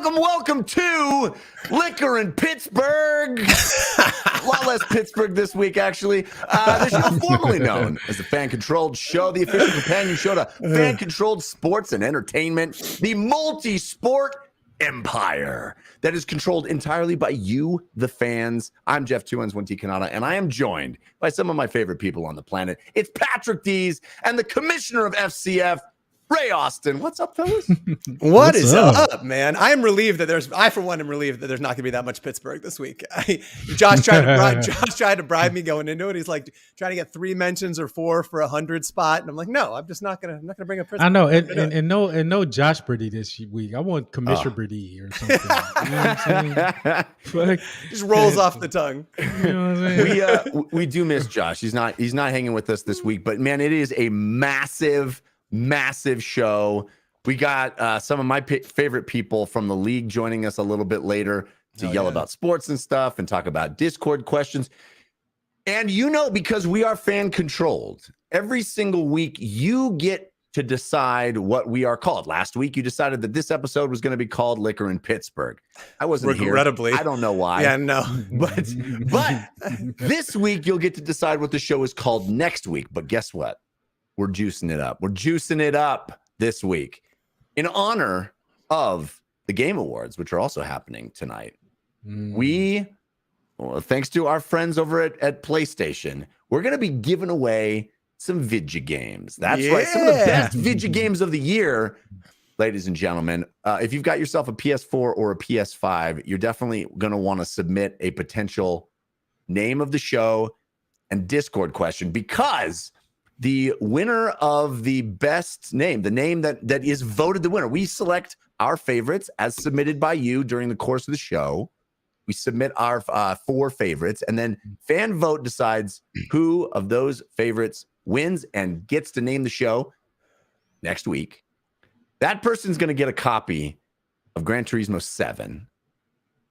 Welcome to Liquor in Pittsburgh. A lot less Pittsburgh this week, actually. The show formerly known as the fan-controlled show, the official companion show to fan-controlled sports and entertainment, the multi-sport empire that is controlled entirely by you, the fans. I'm Jeff 2Ns1T Canada, and I am joined by some of my favorite people on the planet. It's Patrick Dees and the commissioner of FCF, Ray Austin. What's up, fellas? What is up, man? I am relieved that I for one am relieved that there's not going to be that much Pittsburgh this week. Josh tried to bribe me going into it. He's like trying to get 3 mentions or 4 for 100 spot, and I'm like, no, I'm just not gonna bring up Pittsburgh. I know, and no Josh Brady this week. I want Commissioner Brady or something. You know what I'm saying? Just rolls off the tongue. You know what I'm saying? We do miss Josh. He's not hanging with us this week, but man, it is a massive show. We got some of my favorite people from the league joining us a little bit later to yell about sports and stuff and talk about Discord questions. And because we are fan controlled, every single week you get to decide what we are called. Last week you decided that this episode was going to be called Liquor in Pittsburgh. I wasn't regrettably here. I don't know why. Yeah, no. But this week you'll get to decide what the show is called next week. But guess what? We're juicing it up. We're juicing it up this week in honor of the Game Awards, which are also happening tonight. Thanks to our friends over at PlayStation, we're going to be giving away some vidya games. That's right. Some of the best vidya games of the year, ladies and gentlemen. If you've got yourself a PS4 or a PS5, you're definitely going to want to submit a potential name of the show and Discord question, because the winner of the best name, the name that is voted the winner, we select our favorites as submitted by you during the course of the show. We submit our 4 favorites, and then fan vote decides who of those favorites wins and gets to name the show next week. That person's going to get a copy of Gran Turismo 7,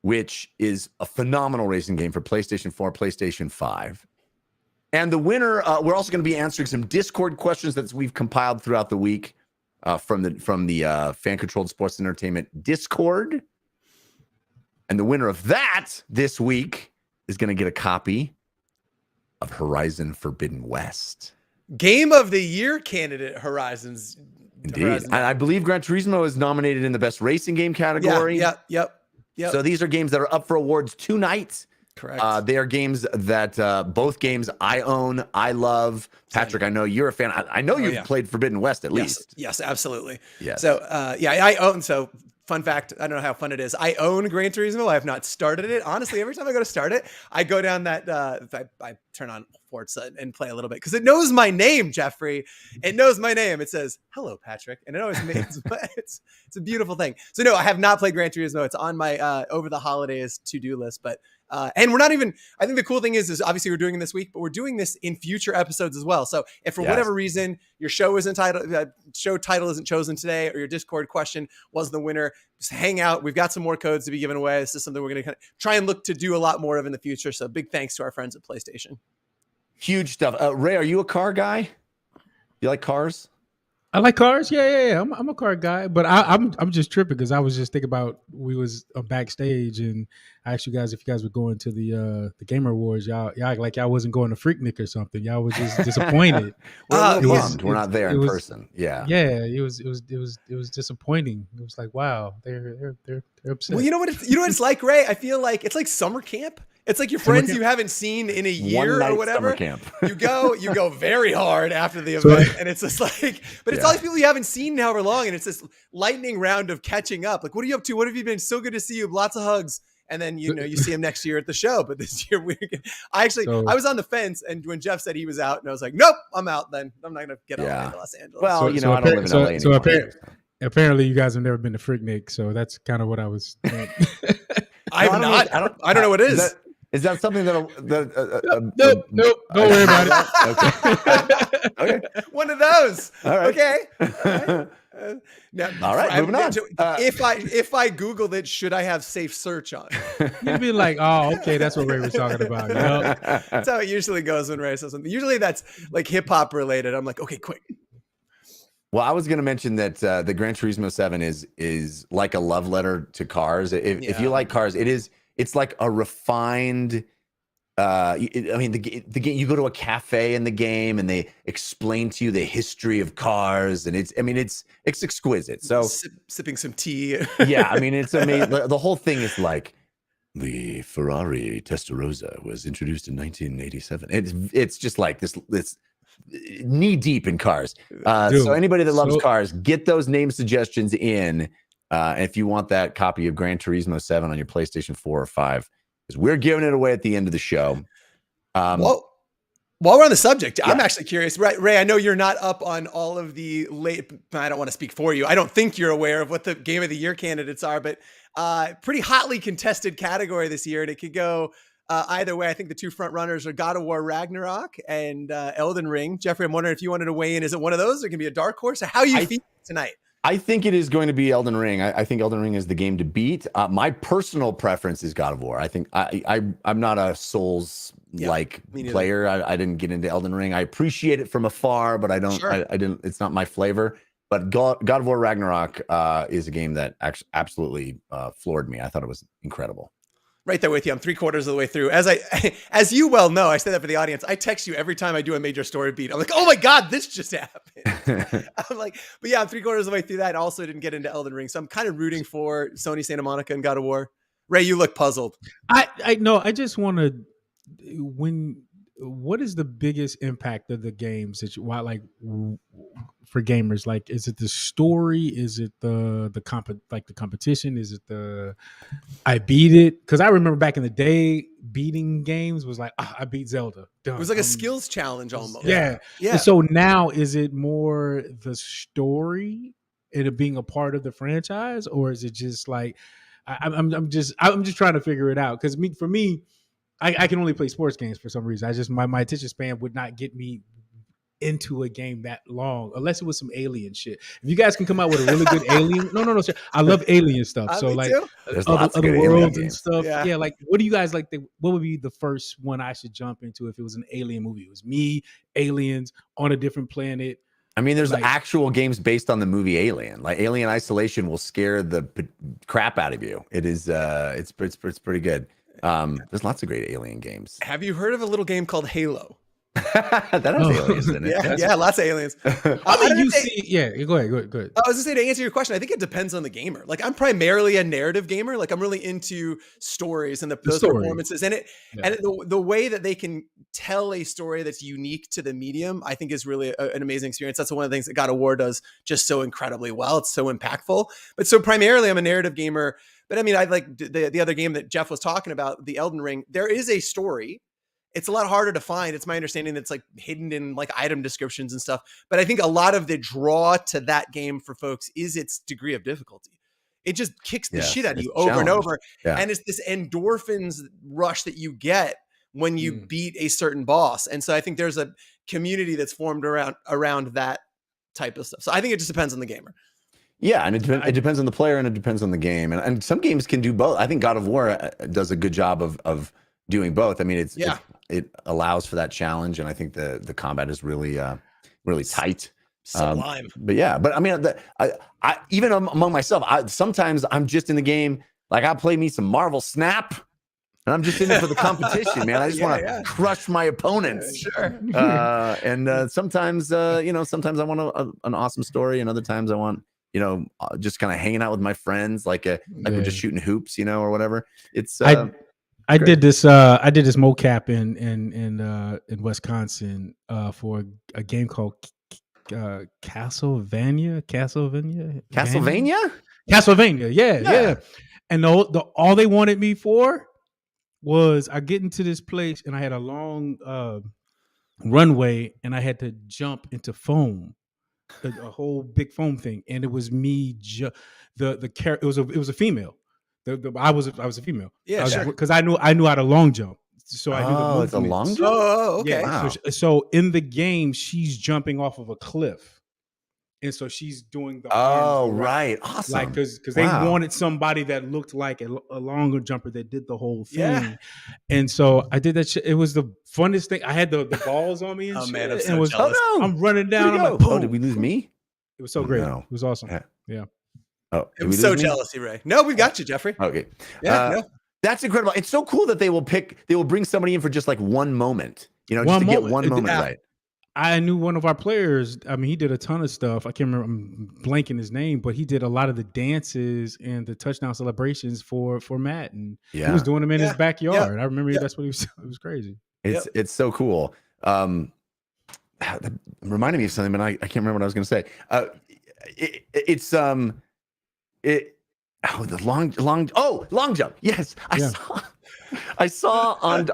which is a phenomenal racing game for PlayStation 4, PlayStation 5. And the winner, we're also going to be answering some Discord questions that we've compiled throughout the week from the fan-controlled sports and entertainment Discord. And the winner of that this week is going to get a copy of Horizon Forbidden West. Game of the Year candidate, Horizons. Indeed. Horizon. I believe Gran Turismo is nominated in the best racing game category. Yep. So these are games that are up for awards tonight. Correct. They are games that both games I own, I love. Patrick, I know you're a fan. I know you've played Forbidden West at least. Yes, absolutely. Yes. So, I own. So, fun fact, I don't know how fun it is. I own Gran Turismo. I have not started it. Honestly, every time I go to start it, I go down that, I turn on Forza and play a little bit because it knows my name, Jeffrey. It knows my name. It says, "Hello, Patrick." And it always means, it's a beautiful thing. So, no, I have not played Gran Turismo. It's on my over the holidays to-do list, but and we're not even, I think the cool thing is obviously we're doing it this week, but we're doing this in future episodes as well. So if for whatever reason your show title isn't chosen today, or your Discord question was the winner, just hang out. We've got some more codes to be given away. This is something we're going to try and look to do a lot more of in the future. So big thanks to our friends at PlayStation. Huge stuff. Ray, are you a car guy? You like cars? I like cars. Yeah. I'm a car guy, but I'm just tripping because I was just thinking about we was backstage and I asked you guys if you guys were going to the Gamer Awards. Y'all act like y'all wasn't going to Freaknik or something. Y'all was just disappointed. We're bummed. We're not there in person. Yeah. It was disappointing. It was like, wow, they're upset. Well, you know what it's like, Ray? I feel like it's like summer camp. It's like your friends you haven't seen in a year or whatever. Summer camp. you go very hard after the event, and it's just like, but it's all these people you haven't seen in however long, and it's this lightning round of catching up. Like, what are you up to? What have you been? So good to see you. Lots of hugs. And then, you see him next year at the show. But this year, I was on the fence. And when Jeff said he was out, and I was like, nope, I'm out then. I'm not going to get all the way to Los Angeles. Well, I don't live in LA anymore. So apparently you guys have never been to Freaknik. So that's kind of what I was saying. I've not. I don't know what it is. Is that something that? Nope. Don't worry about it. Okay. One of those. All right. Okay. Now, all right, moving on. If I Googled it, should I have safe search on? You'd be like, oh, okay, that's what Ray was talking about. You know? That's how it usually goes when Ray says something. Usually that's like hip hop related. I'm like, okay, quick. Well, I was going to mention that the Gran Turismo 7 is like a love letter to cars. If you like cars, it's like a refined. I mean, the game. You go to a cafe in the game, and they explain to you the history of cars, and it's exquisite. So sipping some tea. Yeah, I mean, it's amazing. The whole thing is like the Ferrari Testarossa was introduced in 1987. It's just like this knee deep in cars. Dude, so anybody that loves cars, get those name suggestions in. If you want that copy of Gran Turismo 7 on your PlayStation 4 or 5, because we're giving it away at the end of the show. Well, while we're on the subject, I'm actually curious. Ray, I know you're not up on all of the I don't want to speak for you. I don't think you're aware of what the Game of the Year candidates are, but pretty hotly contested category this year, and it could go either way. I think the two front runners are God of War Ragnarok and Elden Ring. Jeffrey, I'm wondering if you wanted to weigh in. Is it one of those? Or can be a dark horse? Or how you feel tonight? I think it is going to be Elden Ring. I think Elden Ring is the game to beat. My personal preference is God of War. I think I'm not a Souls player. I didn't get into Elden Ring. I appreciate it from afar, but I don't. Sure. I didn't. It's not my flavor. But God of War Ragnarok is a game that actually absolutely floored me. I thought it was incredible. Right there with you. I'm 3/4 of the way through. As you well know, I say that for the audience. I text you every time I do a major story beat. I'm like, oh my God, this just happened. I'm like, but yeah, I'm 3/4 of the way through that. I also didn't get into Elden Ring. So I'm kind of rooting for Sony Santa Monica and God of War. Ray, you look puzzled. I know. I just want to, what is the biggest impact of the games that you like for gamers? Like, is it the story? Is it the competition? Is it I beat it? Because I remember back in the day, beating games was like, I beat Zelda. Done. It was like a skills challenge almost. Yeah. And so now, is it more the story and it being a part of the franchise, or is it just like I'm just trying to figure it out? Because for me, I can only play sports games for some reason. I just my attention span would not get me into a game that long unless it was some alien shit. If you guys can come out with a really good alien, no, sir. I love alien stuff. So like other worlds and stuff. Yeah. Like what do you guys like? What would be the first one I should jump into if it was an alien movie? It was me, aliens on a different planet. I mean, there's actual games based on the movie Alien. Like Alien Isolation will scare the crap out of you. It is it's pretty good. There's lots of great alien games. Have you heard of a little game called Halo? That has aliens in it. Yeah, lots of aliens. Go ahead. I was just saying, to answer your question, I think it depends on the gamer. Like I'm primarily a narrative gamer. Like I'm really into stories and those performances in it. Yeah. And the way that they can tell a story that's unique to the medium, I think is really an amazing experience. That's one of the things that God of War does just so incredibly well. It's so impactful. But so primarily I'm a narrative gamer. But I mean, I like the other game that Jeff was talking about, the Elden Ring. There is a story. It's a lot harder to find. It's my understanding that's like hidden in like item descriptions and stuff. But I think a lot of the draw to that game for folks is its degree of difficulty. It just kicks the shit out of you over and over. Yeah. And it's this endorphins rush that you get when you beat a certain boss. And so I think there's a community that's formed around that type of stuff. So I think it just depends on the gamer. Yeah, and it depends on the player and it depends on the game. And some games can do both. I think God of War does a good job of doing both. I mean, it allows for that challenge, and I think the combat is really tight, sublime. But I mean, I even among myself, sometimes I'm just in the game. Like I play me some Marvel Snap, and I'm just in it for the competition, man. I just want to crush my opponents. Sure. And sometimes, sometimes I want an awesome story, and other times I want, just kind of hanging out with my friends, like we're just shooting hoops, or whatever. It's I did this mocap in Wisconsin for a game called Castlevania. Yeah. And all they wanted me for was I get into this place and I had a long runway and I had to jump into foam, a whole big foam thing, and it was me. The character it was a female. I was a female. Yeah, because I knew how to long jump, so I knew the movement. It's a long jump. Oh, okay. Yeah, wow. So in the game, she's jumping off of a cliff, and so she's doing the. Oh, right, awesome. Like because they wanted somebody that looked like a longer jumper that did the whole thing, and so I did that shit. It was the funnest thing. I had the balls on me and shit. Man, I'm and so jealous. I'm running down. I'm like, oh, did we lose me? It was so great. It was awesome. Yeah. Oh, I'm so jealous, Ray. No, we got you, Jeffrey. Okay. Yeah, that's incredible. It's so cool that they will bring somebody in for just like one moment, just to get one moment right. I knew one of our players. I mean, he did a ton of stuff. I can't remember. I'm blanking his name, but he did a lot of the dances and the touchdown celebrations for Matt, and he was doing them in his backyard. I remember that's what he was. It was crazy. It's so cool. That reminded me of something, but I can't remember what I was going to say. The long jump. Yes, I saw on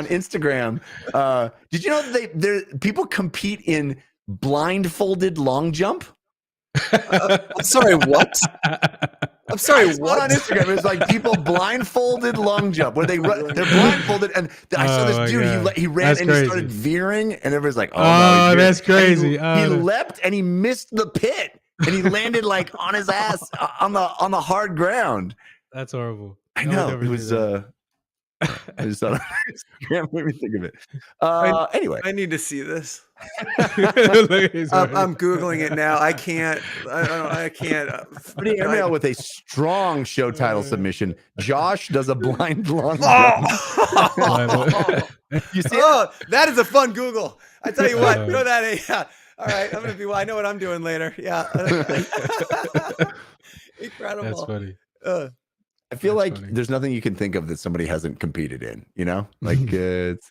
Instagram. Did you know that people compete in blindfolded long jump? I'm sorry, what? I'm sorry, what? On Instagram, it was like people blindfolded long jump where they're blindfolded, and I saw this dude. He ran and he started veering, and everybody's like, "Oh, no, that's crazy!" He leapt and he missed the pit, and he landed like on his ass on the hard ground. That's horrible. I know it was. I just thought can't make me think of it. Anyway, I need to see this. I'm googling it now. I can't. I can't. Pretty email with a strong show title submission. Josh does a blind long jump. You see? Oh, that is a fun Google. I tell you what. Throw that in. Yeah. All right, I'm gonna be. Well, I know what I'm doing later. Yeah. Incredible. That's funny. I feel like there's nothing you can think of that somebody hasn't competed in, like it's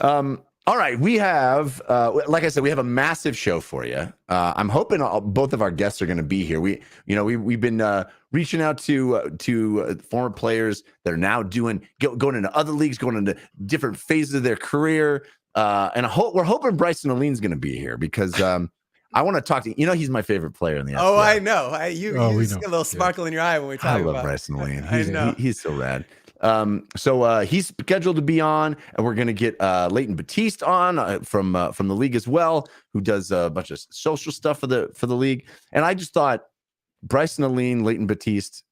all right. We have, like I said, we have a massive show for you. I'm hoping both of our guests are going to be here. We've been reaching out to former players that are now going into other leagues, going into different phases of their career. And we're hoping Brycen Alleyne's going to be here because, I want to talk to you. He's my favorite player in the FCF. Oh, I know. You get a little sparkle in your eye when we talk about. I love Brycen Alleyne. He's so rad. So he's scheduled to be on, and we're going to get Leighton Batiste on from the league as well, who does a bunch of social stuff for the league. And I just thought Brycen Alleyne, Leighton Batiste,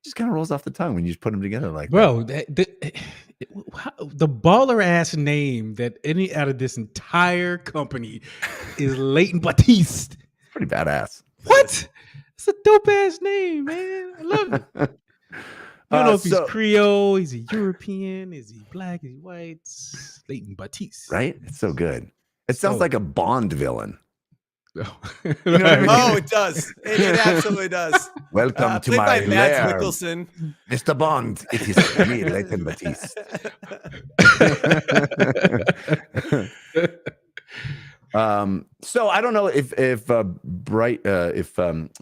just kind of rolls off the tongue when you just put them together like that. The baller ass name that any out of this entire company is Leighton Batiste. Pretty badass. What? It's a dope ass name, man. I love it. I don't know if he's Creole, is he European, is he black, is he white? Leighton Batiste. Right? It's so good. It sounds like a Bond villain. Right. Oh, it does. It absolutely does. Welcome to my lair, Nicholson. Mr. Bond. It is me, Leighton Batiste. So I don't know if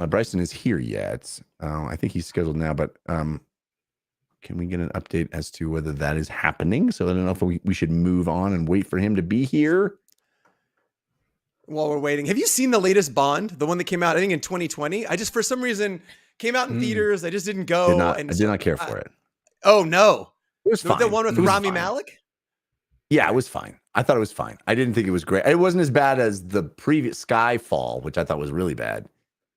Brycen is here yet. I think he's scheduled now, but can we get an update as to whether that is happening? So I don't know if we should move on and wait for him to be here. While we're waiting, have you seen the latest Bond? The one that came out, I think, in 2020. I just, for some reason, came out in theaters. I just didn't go. I did not care for it. Oh no, it was fine. The one with Rami Malek. Yeah, it was fine. I thought it was fine. I didn't think it was great. It wasn't as bad as the previous Skyfall, which I thought was really bad.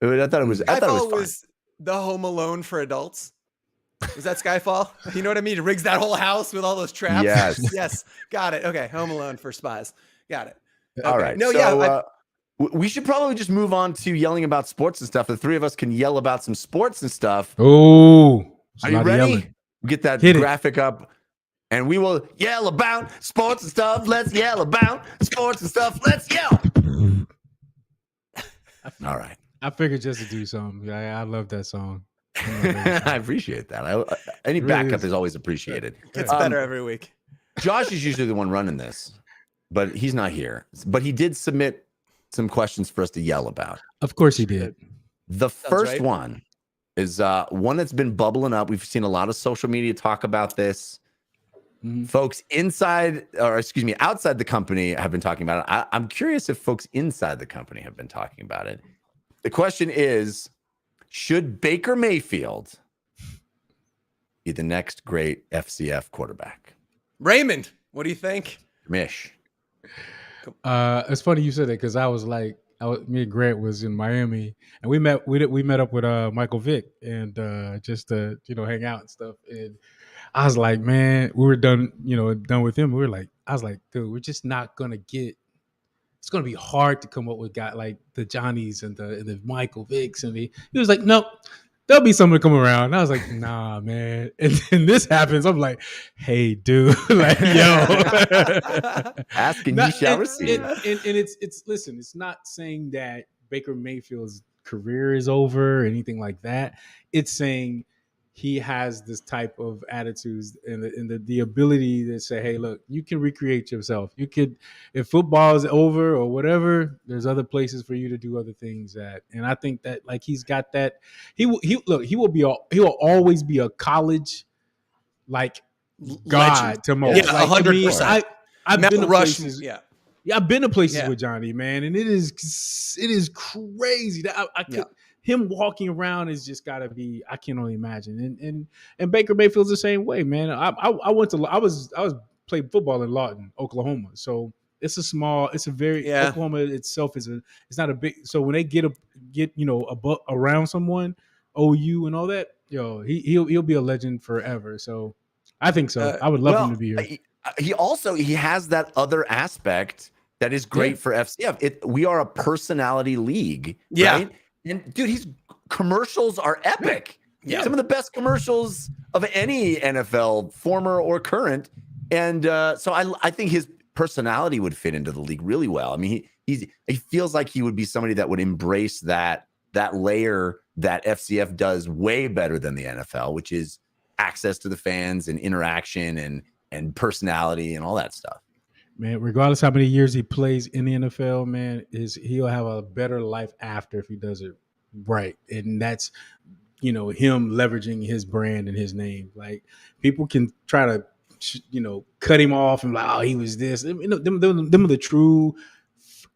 I thought it was. I thought it was fine. Was the Home Alone for adults? Was that Skyfall? You know what I mean? It rigs that whole house with all those traps. Yes. Yes. Got it. Okay. Home Alone for spies. Got it. Okay. All right. No, we should probably just move on to yelling about sports and stuff. The three of us can yell about some sports and stuff. Oh, are you ready? Get that graphic up, and we will yell about sports and stuff. Let's yell about sports and stuff. Let's yell. All right. I figured just to do something. I love that song. I appreciate that. Any backup is always appreciated. Gets better every week. Josh is usually the one running this, but he's not here. But he did submit some questions for us to yell about. Of course he did. The first one is one that's been bubbling up. We've seen a lot of social media talk about this. Folks outside the company have been talking about it. I'm curious if folks inside the company have been talking about it. The question is, should Baker Mayfield be the next great FCF quarterback? Raymond, what do you think? Mish. It's funny you said that because I was like, me and Grant was in Miami and we met up with Michael Vick and just to hang out and stuff. And I was like, man, we were done with him. I was like, dude, we're just not gonna get it's going to be hard to come up with guys like the Johnnies and the Michael Vicks. And he was like, nope, there'll be someone to come around. And I was like, nah, man. And then this happens. I'm like, hey, dude, like, yo. Ask and you shall receive. And it's listen, it's not saying that Baker Mayfield's career is over or anything like that. It's saying he has this type of attitudes and the ability to say, hey, look, you can recreate yourself. You could, if football is over or whatever, there's other places for you to do other things at. And I think that like he's got that. He will always be a college like god Legend. to most. Yeah, like, 100%. I've been to places. Yeah. Yeah, I've been to places with Johnny, man, and it is crazy. That I could, him walking around is just got to be. I can only imagine. And Baker Mayfield's the same way, man. I was playing football in Lawton, Oklahoma. So it's a very Oklahoma itself it's not a big. So when they get around someone, OU and all that, he'll be a legend forever. So I think so. I would love him to be here. He has that other aspect that is great for FCF. We are a personality league, right? And dude, his commercials are epic. Yeah. Some of the best commercials of any NFL, former or current. And so I think his personality would fit into the league really well. I mean, he feels like he would be somebody that would embrace that layer that FCF does way better than the NFL, which is access to the fans and interaction and personality and all that stuff. Man, regardless how many years he plays in the NFL, man, he'll have a better life after if he does it right. And that's, him leveraging his brand and his name. Like people can try to, cut him off and like, oh, he was this. Them are the true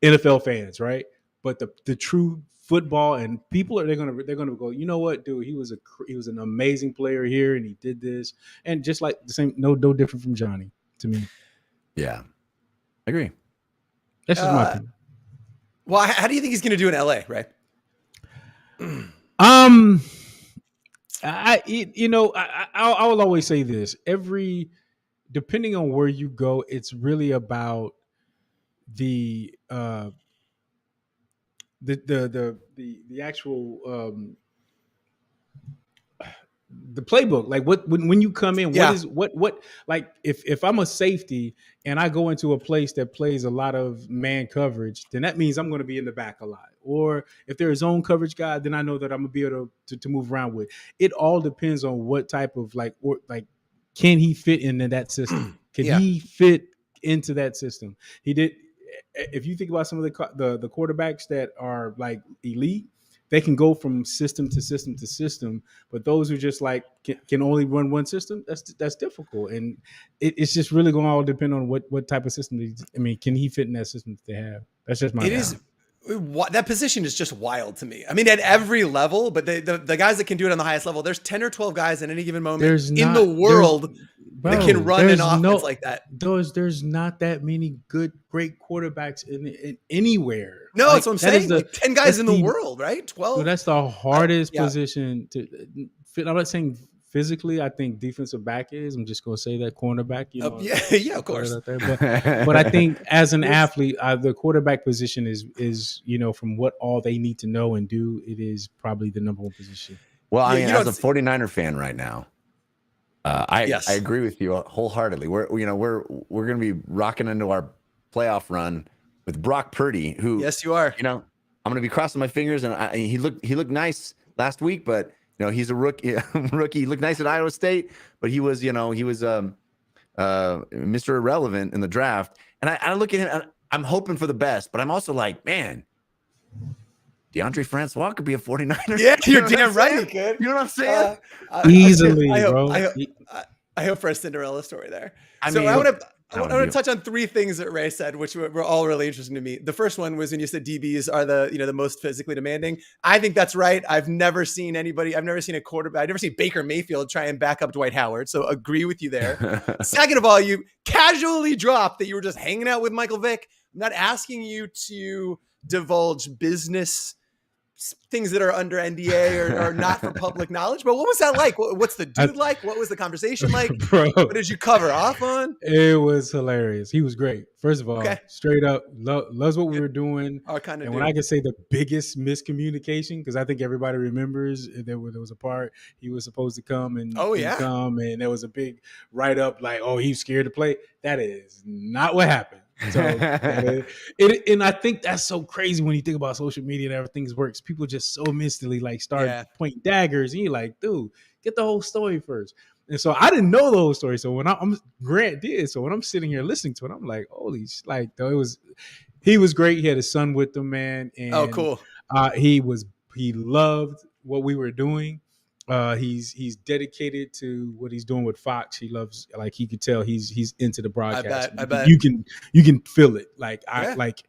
NFL fans, right? But the true football and people they're gonna go, you know what, dude, he was an amazing player here and he did this, and just like the same, no different from Johnny to me. Yeah, I agree. That's just my opinion. Well, how do you think he's gonna do in LA, right? I will always say this: depending on where you go, it's really about the actual the playbook. Like when you come in, what like if I'm a safety and I go into a place that plays a lot of man coverage, then that means I'm going to be in the back a lot. Or if there's zone coverage guy, then I know that I'm gonna be able to move around with. It all depends on what type of can he fit into that system? Can he fit into that system? He did. If you think about some of the quarterbacks that are like elite, they can go from system to system to system. But those who just like can only run one system, that's difficult. And it's just really going to all depend on what type of system. Can he fit in that system that they have? That's just my. That position is just wild to me. I mean, at every level, but the guys that can do it on the highest level, there's 10 or 12 guys at any given moment in the world that can run an offense like that. There's not that many great quarterbacks in anywhere. No, that's what I'm saying. 10 guys in the world, right? 12. So that's the hardest position to fit. I'm not saying physically, I think defensive back is. I'm just going to say that cornerback. Of course. But I think as an athlete, the quarterback position is from what all they need to know and do, it is probably the number one position. Well, I mean, as a 49er fan right now, I agree with you wholeheartedly. We're going to be rocking into our playoff run with Brock Purdy, who yes, you are. I'm going to be crossing my fingers, and he looked nice last week, but. He's a rookie. He looked nice at Iowa State, but he was Mr. Irrelevant in the draft. And I look at him, and I'm hoping for the best, but I'm also like, man, DeAndre Francois could be a 49er. Yeah, you're damn right he could. You know what I'm saying? Easily, bro. I hope for a Cinderella story there. I want to touch on three things that Ray said, which were all really interesting to me. The first one was when you said DBs are the most physically demanding. I think that's right. I've never seen a quarterback. I've never seen Baker Mayfield try and back up Dwight Howard. So agree with you there. Second of all, you casually dropped that you were just hanging out with Michael Vick. I'm not asking you to divulge business things that are under NDA or not for public knowledge. But what was that like? What's the dude like? What was the conversation like? Bro, what did you cover off on? It was hilarious. He was great. First of all, Okay. straight up, loves what we were doing. Our kind of And when I can say the biggest miscommunication, because I think everybody remembers there was a part he was supposed to come and come, and there was a big write up like, oh, he's scared to play. That is not what happened. So and I think that's so crazy when you think about social media and everything works. People just so instantly like start pointing daggers, and you're like, dude, get the whole story first. And so I didn't know the whole story. So when Grant did, so when I'm sitting here listening to it, I'm like, holy, like, though he was great. He had his son with him, man. And cool. He loved what we were doing. He's dedicated to what he's doing with Fox. He loves, like, he could tell he's into the broadcast. I bet you can feel it. Like like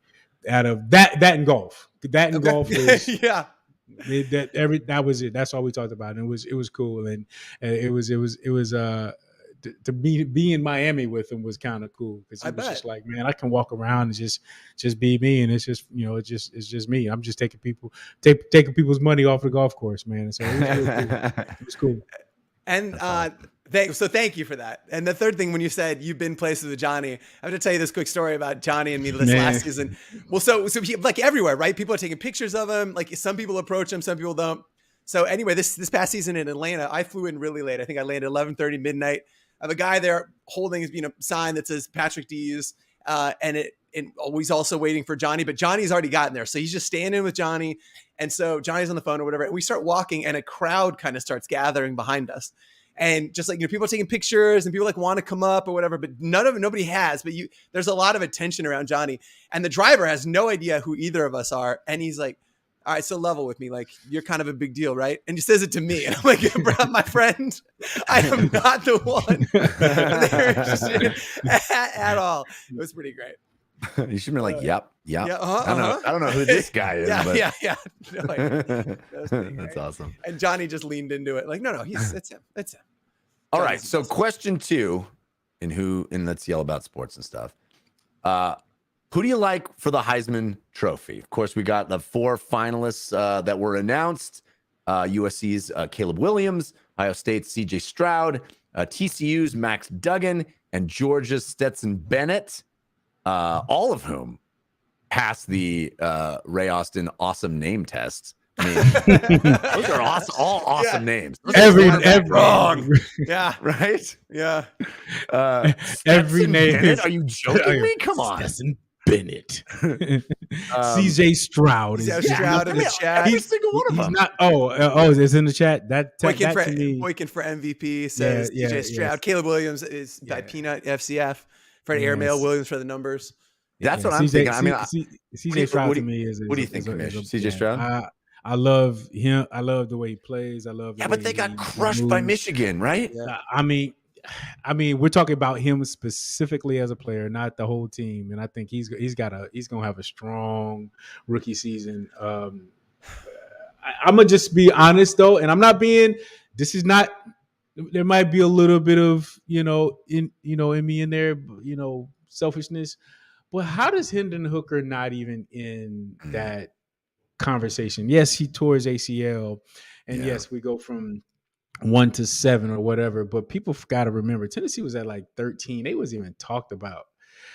out of that and golf. That and golf is that was it. That's all we talked about. And it was cool. And it was to be in Miami with him was kind of cool, because it was just like, man, I can walk around and just be me, and it's just, it's just me. I'm just taking people's money off the golf course, man. So it was really cool. It was cool. And thank you for that. And the third thing, when you said you've been places with Johnny, I have to tell you this quick story about Johnny and me this last season. Well, so he, like everywhere, right? People are taking pictures of him. Like, some people approach him, some people don't. So anyway, this past season in Atlanta, I flew in really late. I think I landed 11:30 midnight. I have a guy there holding his sign that says Patrick Dees, and he's also waiting for Johnny, but Johnny's already gotten there. So he's just standing with Johnny. And so Johnny's on the phone or whatever. And we start walking, and a crowd kind of starts gathering behind us. And just like, people are taking pictures, and people like want to come up or whatever, but nobody has. But there's a lot of attention around Johnny. And the driver has no idea who either of us are. And he's like, all right, so level with me. Like, you're kind of a big deal, right? And he says it to me. And I'm like, bro, my friend, I am not the one at all. It was pretty great. You should be like, yep. I don't know who this guy is. Yeah. No, that's awesome. And Johnny just leaned into it. Like, no, it's him. It's him. All right. So question 2, and let's yell about sports and stuff. Who do you like for the Heisman Trophy? Of course, we got the 4 finalists that were announced. USC's Caleb Williams, Ohio State's CJ Stroud, TCU's Max Duggan, and Georgia's Stetson Bennett, all of whom passed the Ray Austin awesome name test. I mean, those are all awesome names. Every wrong. Yeah. Right? Yeah. Every name. Bennett? Are you joking me? Come on. Stetson Bennett. CJ Stroud is Stroud in the chat. Every single one of them. Not, it's in the chat. Boykin for MVP says CJ Stroud. Yes. Caleb Williams is by Peanut FCF. Fred Airmail, Williams for the numbers. That's what I'm thinking. I mean, CJ Stroud to me is. What do you think, CJ Stroud? I love him. I love the way he plays. I love. But they got crushed by Michigan, right? Yeah. I mean, we're talking about him specifically as a player, not the whole team. And I think he's gonna have a strong rookie season. I'm gonna just be honest though, and I'm not being. This is not. There might be a little bit of in me in there, selfishness. But how does Hendon Hooker not even in that conversation? Yes, he tore his ACL, and yes, we go from 1 to 7 or whatever. But people got to remember, Tennessee was at like 13. They wasn't even talked about.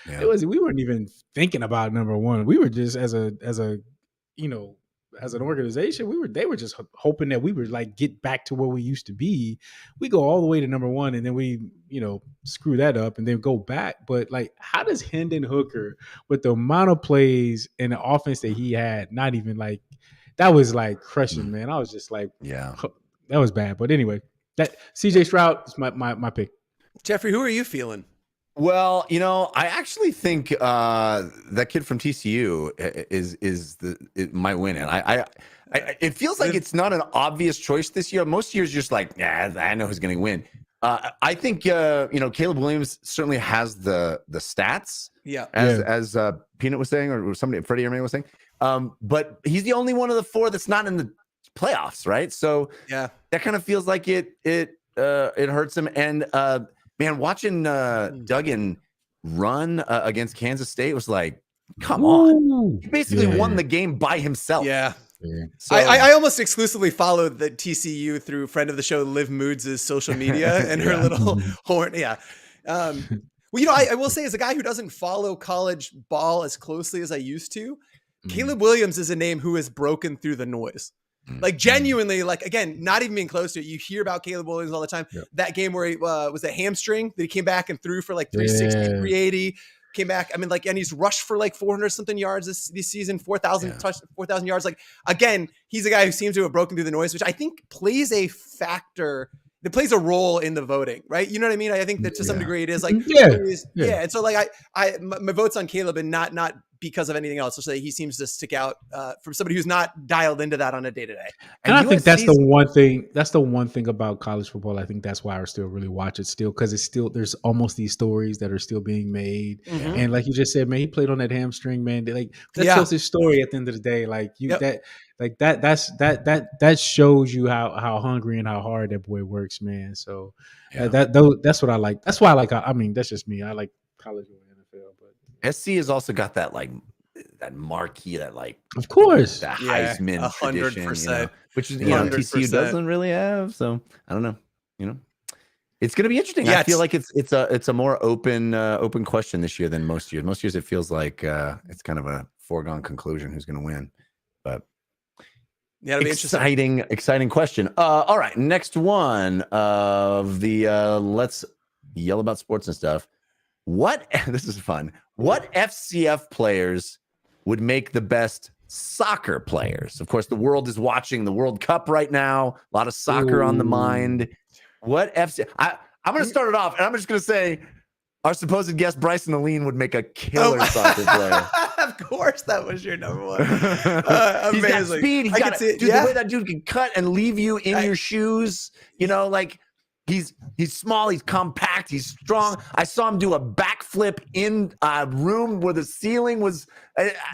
Yeah. We weren't even thinking about number 1. We were just as an organization, they were just hoping that we would like get back to where we used to be. We go all the way to number 1, and then we, screw that up and then go back. But like, how does Hendon Hooker, with the amount of plays and the offense that he had, not even like that was like crushing, man. I was just like, that was bad. But anyway, that CJ Stroud is my pick. Jeffrey, who are you feeling? Well, I actually think that kid from TCU it might win it. It feels like it's not an obvious choice this year. Most years, you're just like, I know who's going to win. I think Caleb Williams certainly has the stats. Yeah, as Peanut was saying, or somebody, Freddie Airmail was saying. But he's the only one of the 4 that's not in the playoffs, right? So that kind of feels like it hurts him. And man, watching Duggan run against Kansas State was like, come on. He basically won the game by himself. Yeah. Yeah. So I almost exclusively followed the TCU through friend of the show Liv Moods' social media and her little horn. Yeah. Well, I will say, as a guy who doesn't follow college ball as closely as I used to, Caleb Williams is a name who has broken through the noise. Like genuinely, like again, not even being close to it. You hear about Caleb Williams all the time. Yep. That game where he was a hamstring that he came back and threw for like 360, 380. Came back. I mean, like, and he's rushed for like 400 something yards this season, 4,000 4,000 yards. Like, again, he's a guy who seems to have broken through the noise, which I think plays a factor. That plays a role in the voting, right? You know what I mean? I think that to some degree it is like, And so like my vote's on Caleb, and not because of anything else. So he seems to stick out from somebody who's not dialed into that on a day to day. And I think that's the one thing. That's the one thing about college football. I think that's why I still really watch it still, because it's still, there's almost these stories that are still being made. And like you just said, man, he played on that hamstring, man. Like that tells his story at the end of the day. Like that shows you how hungry and how hard that boy works, man. So that's what I like. That's why I like. I mean, that's just me. I like college and NFL, but SC has also got that like that marquee, that like, of course, the Heisman 100%, which is TCU doesn't really have. So I don't know. It's going to be interesting. I feel like it's a more open question this year than most years. Most years it feels like it's kind of a foregone conclusion who's going to win. But yeah, it'll be exciting question. All right, next one of the let's yell about sports and stuff. This is fun. What FCF players would make the best soccer players? Of course, the world is watching the World Cup right now. A lot of soccer on the mind. What FC? I'm going to start it off, and I'm just going to say our supposed guest Brycen Alleyne would make a killer soccer player. Of course, that was your number one. Amazing. He's got speed. He's got the way that dude can cut and leave you in your shoes. Like he's small. He's compact. He's strong. I saw him do a backflip in a room where the ceiling was.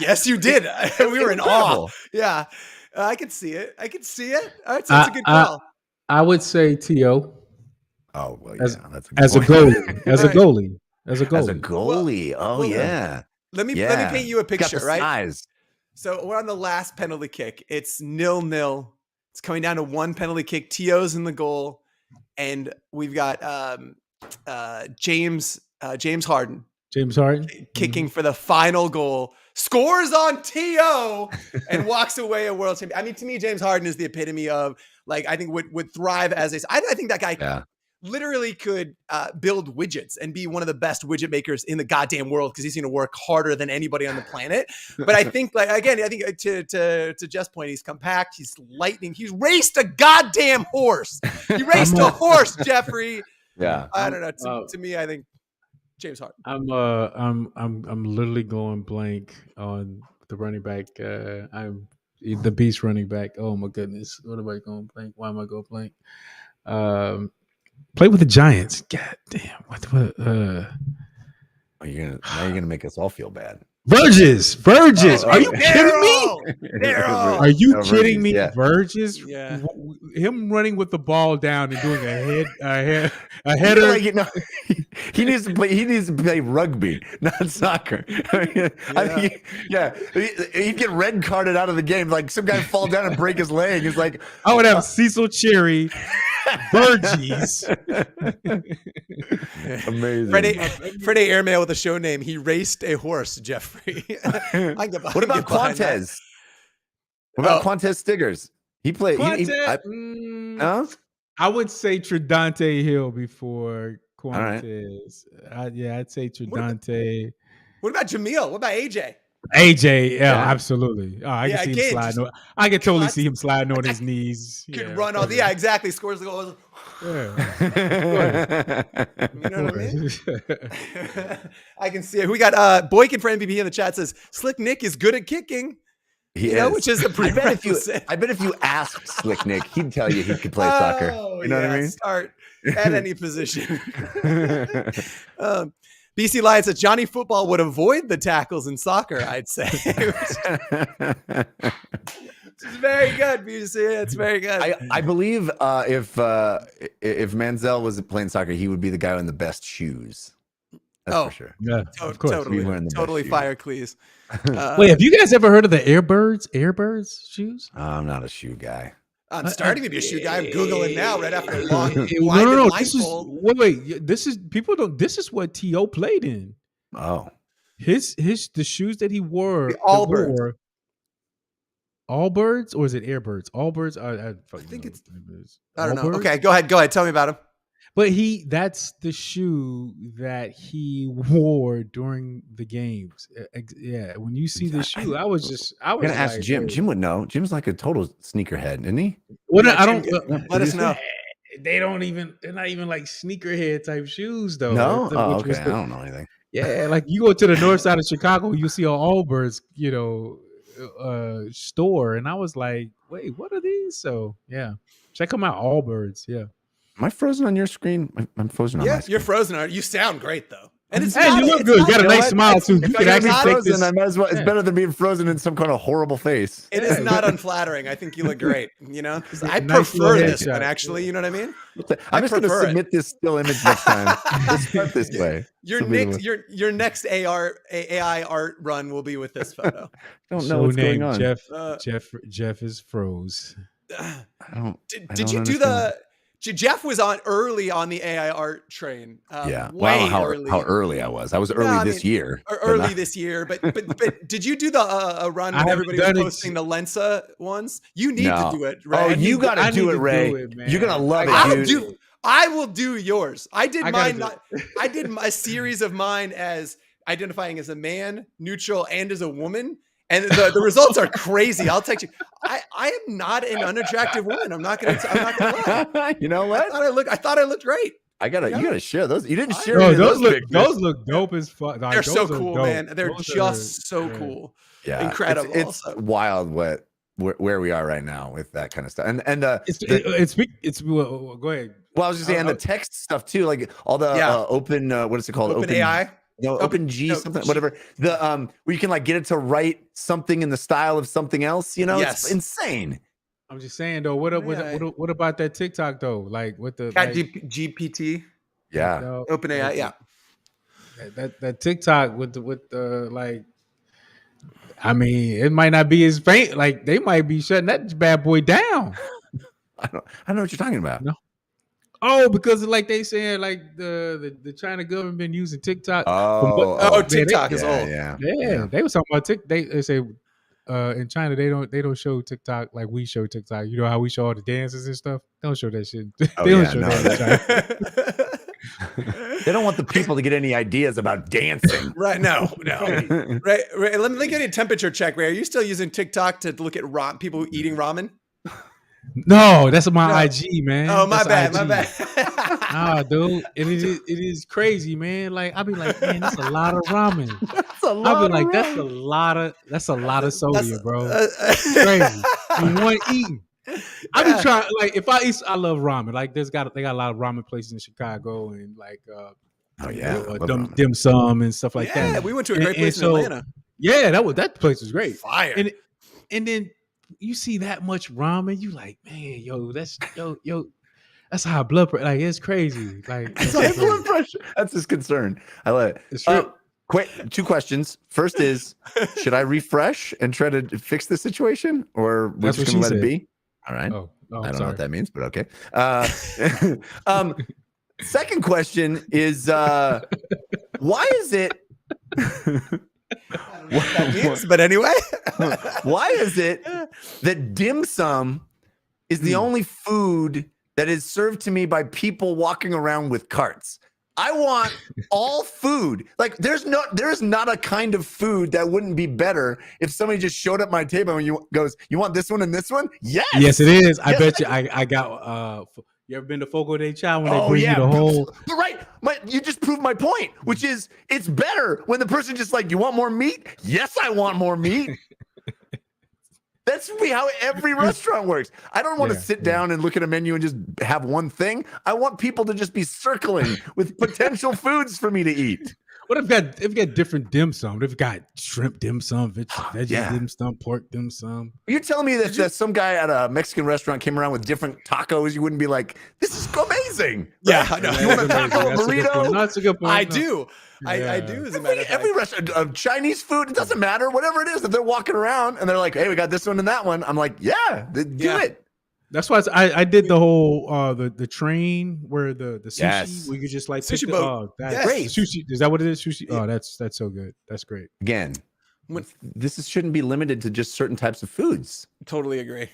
Yes, you did. We were in awe. Yeah, I could see it. That's a good call. I would say T.O. Oh well, that's a goalie. As a goalie. Oh yeah. Let me paint you a picture, right? Size. So we're on the last penalty kick. It's 0-0. It's coming down to one penalty kick. T.O.'s in the goal, and we've got James Harden. Kicking for the final goal. Scores on T.O. and walks away a world champion. I mean, to me, James Harden is the epitome of, like, I think would thrive as I think that guy literally could build widgets and be one of the best widget makers in the goddamn world, because he's going to work harder than anybody on the planet. But I think, like, again, I think to Jeff's point, he's compact, he's lightning. He's raced a goddamn horse. He raced a horse, Jeffrey. Yeah. I don't know. To me, I think James Harden. I'm literally going blank on the running back. I'm the beast running back. Oh my goodness, what am I going blank? Why am I going blank? Play with the Giants. God damn. What? You're gonna make us all feel bad. Burgess. Are you kidding me? Are you kidding me? Yeah. Burgess. Yeah. Him running with the ball down and doing a header. He needs to play rugby, not soccer. I think he'd get red carded out of the game. Like some guy fall down and break his leg. It's like I would have Cecil Cherry, Burgess. Amazing. Freddie Airmail with a show name. He raced a horse, Jeffrey. What about Quantez? What about Quantez Stiggers? He played. I would say Tridante Hill before Quantez. Right. I'd say Tridante. What about Jamil? What about AJ? AJ, absolutely. Oh, I can see him sliding. I can totally see him sliding on his knees. Could run all. Yeah, exactly. Scores the goal. Yeah. You know what I mean? I can see it. We got Boykin for MVP in the chat says Slick Nick is good at kicking. He is. Which is a prerequisite. I bet if you asked Slick Nick, he'd tell you he could play soccer. You know what I mean? Start at any position. BC Lions says Johnny Football would avoid the tackles in soccer, I'd say. It's very good, BC. It's very good. I believe if Manziel was playing soccer, he would be the guy in the best shoes. That's for sure. Yeah, of course. Totally, wearing the best totally shoes. fire clees. Wait, have you guys ever heard of the Airbirds shoes? I'm not a shoe guy. I'm starting to be a shoe guy. I'm Googling now right after a long No, blinded no. blindfold. This is people don't. This is what T.O. played in. Oh, The shoes that he wore. The Allbirds. Allbirds, or is it Airbirds? Allbirds. I think it's. Airbirds. I don't know. Allbirds? Okay, go ahead. Tell me about him. But that's the shoe that he wore during the games. Yeah, when you see the shoe, I was I'm gonna ask like, Jim. hey. Jim would know. Jim's like a total sneakerhead, isn't he? Well, Yeah, I don't. Jim, let us know. They're not even like sneakerhead type shoes though. No. Oh, Which was okay. I don't know anything. Yeah, like you go to the north side of Chicago, you see an Allbirds, store, and I was like, wait, what are these? So yeah, check them out, Allbirds. Yeah. Am I frozen on your screen? I'm frozen on my Yeah, screen. you're frozen. You sound great though, and it's Hey, not, you look it's good. You not- got a know nice what? smile too. You If can I'm actually not take frozen, this. I might as well. It's Yeah. better than being frozen in some kind of horrible face. It is Yeah. not unflattering. I think you look great. 'Cause I Nice prefer little this headshot. one actually. You know what I mean? I'm just going to prefer it. submit this still image next time. Let's start this way. Your Submit next it. your next AI art run will be with this photo. Don't know Show what's going name on. Uh, Jeff is froze. I don't. I Did don't you do understand. Jeff was on early on the AI art train. Yeah. Way Wow. How early. how early I was. I was early I this mean, year. but Early not- this year, but did you do the run I when haven't everybody was done it. posting the Lensa ones? You need No. to do it, Oh, right? you got I to do need it, to Ray. do it, man. You're gonna love I it, dude. I will do yours. I did I gotta mine. do I did a series of mine as identifying as a man, neutral, and as a woman. And the results are crazy. I'll text you. I am not an unattractive woman. I'm not gonna lie. You know what? I thought I looked great. You gotta share those. You didn't share Bro, any of those pictures. look dope as fuck. Like, They're so those are cool, dope. man. They're Those just are- so yeah. cool. Yeah, Incredible It's also. wild where we are right now with that kind of stuff. And Well, go ahead. well, I was just saying the text stuff too, like all the Yeah. open. What is it called? Open AI. No, Open- OpenG, no, something, G- whatever. The where you can like get it to write something in the style of something else. You know, Yes. it's insane. I'm just saying though. What about that TikTok though? Like with the Chat like, GPT. Yeah, Open AI. Yeah. that TikTok with the like. I mean, it might not be as faint. Like they might be shutting that bad boy down. I don't know what you're talking about. No. Oh, because like they saying like the China government been using TikTok. Oh, TikTok is yeah, old. yeah. They was talking about TikTok. They say in China they don't show TikTok like we show TikTok. You know how we show all the dances and stuff. They don't show that shit. Oh, They don't yeah, show no, that in China. They don't want the people to get any ideas about dancing. Right. No. Right. Let me get a temperature check, Ray. Are you still using TikTok to look at people eating ramen? No, that's my No. IG, man. Oh, my That's bad. My IG. bad. Nah, dude, it is crazy, man. Like I be like, man, that's a lot of ramen. That's a I be like, that's a lot of sodium, bro. Crazy. In one eating. I be trying like if I eat, I love ramen. Like they got a lot of ramen places in Chicago and like Oh yeah, I love ramen. dim sum and stuff like Yeah, that. we went to a great place in so- Atlanta. Yeah, that place was great. Fire. And then you see that much ramen, you like, man, that's high blood pressure. Like it's crazy. Like That's high blood pressure. That's his concern. I love it. It's true. Quick, 2 questions. First is, should I refresh and try to fix the situation, or we're That's just what gonna let she it be? All right. Oh, I don't know sorry. what that means, but okay. Second question is, why is it? That means, but anyway. Why is it that dim sum is the only food that is served to me by people walking around with carts? I want all food. Like there's not a kind of food that wouldn't be better if somebody just showed up my table and goes, you want this one and this one? Yes. Yes, it is. I Yes, bet you. I got. You ever been to Fogo de Chao when they bring yeah. you the whole? But right. You just proved my point, which is it's better when the person just like, you want more meat? Yes, I want more meat. That's how every restaurant works. I don't want to sit down and look at a menu and just have one thing. I want people to just be circling with potential foods for me to eat. What if you got different dim sum? They've got shrimp dim sum, veggie Yeah. dim sum, pork dim sum. You're telling me that some guy at a Mexican restaurant came around with different tacos? You wouldn't be like, this is amazing. Yeah, right? I know. You want a taco, a That's a good point. burrito? No, that's a good point. I No. do. I Yeah. do, as a matter of fact. Every restaurant of Chinese food, it doesn't matter. Whatever it is, if they're walking around and they're like, hey, we got this one and that one. I'm like, yeah, do Yeah. it. That's why I did the whole the train where the sushi Yes. we could just like Sushi pick boat. Oh, that's Yes. Great. sushi. Is that what it is? Sushi. Yeah. Oh, that's so good. That's great. Again, When- shouldn't be limited to just certain types of foods. Totally agree.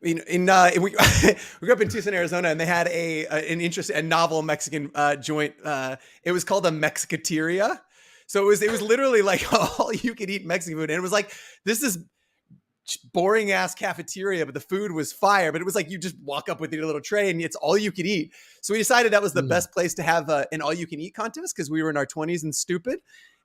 We grew up in Tucson, Arizona, and they had a novel Mexican joint. It was called a Mexicateria. So it was literally like all you could eat Mexican food, and it was like this is boring ass cafeteria, but the food was fire. But it was like you just walk up with your little tray, and it's all you could eat. So we decided that was the best place to have an all you can eat contest because we were in our 20s and stupid.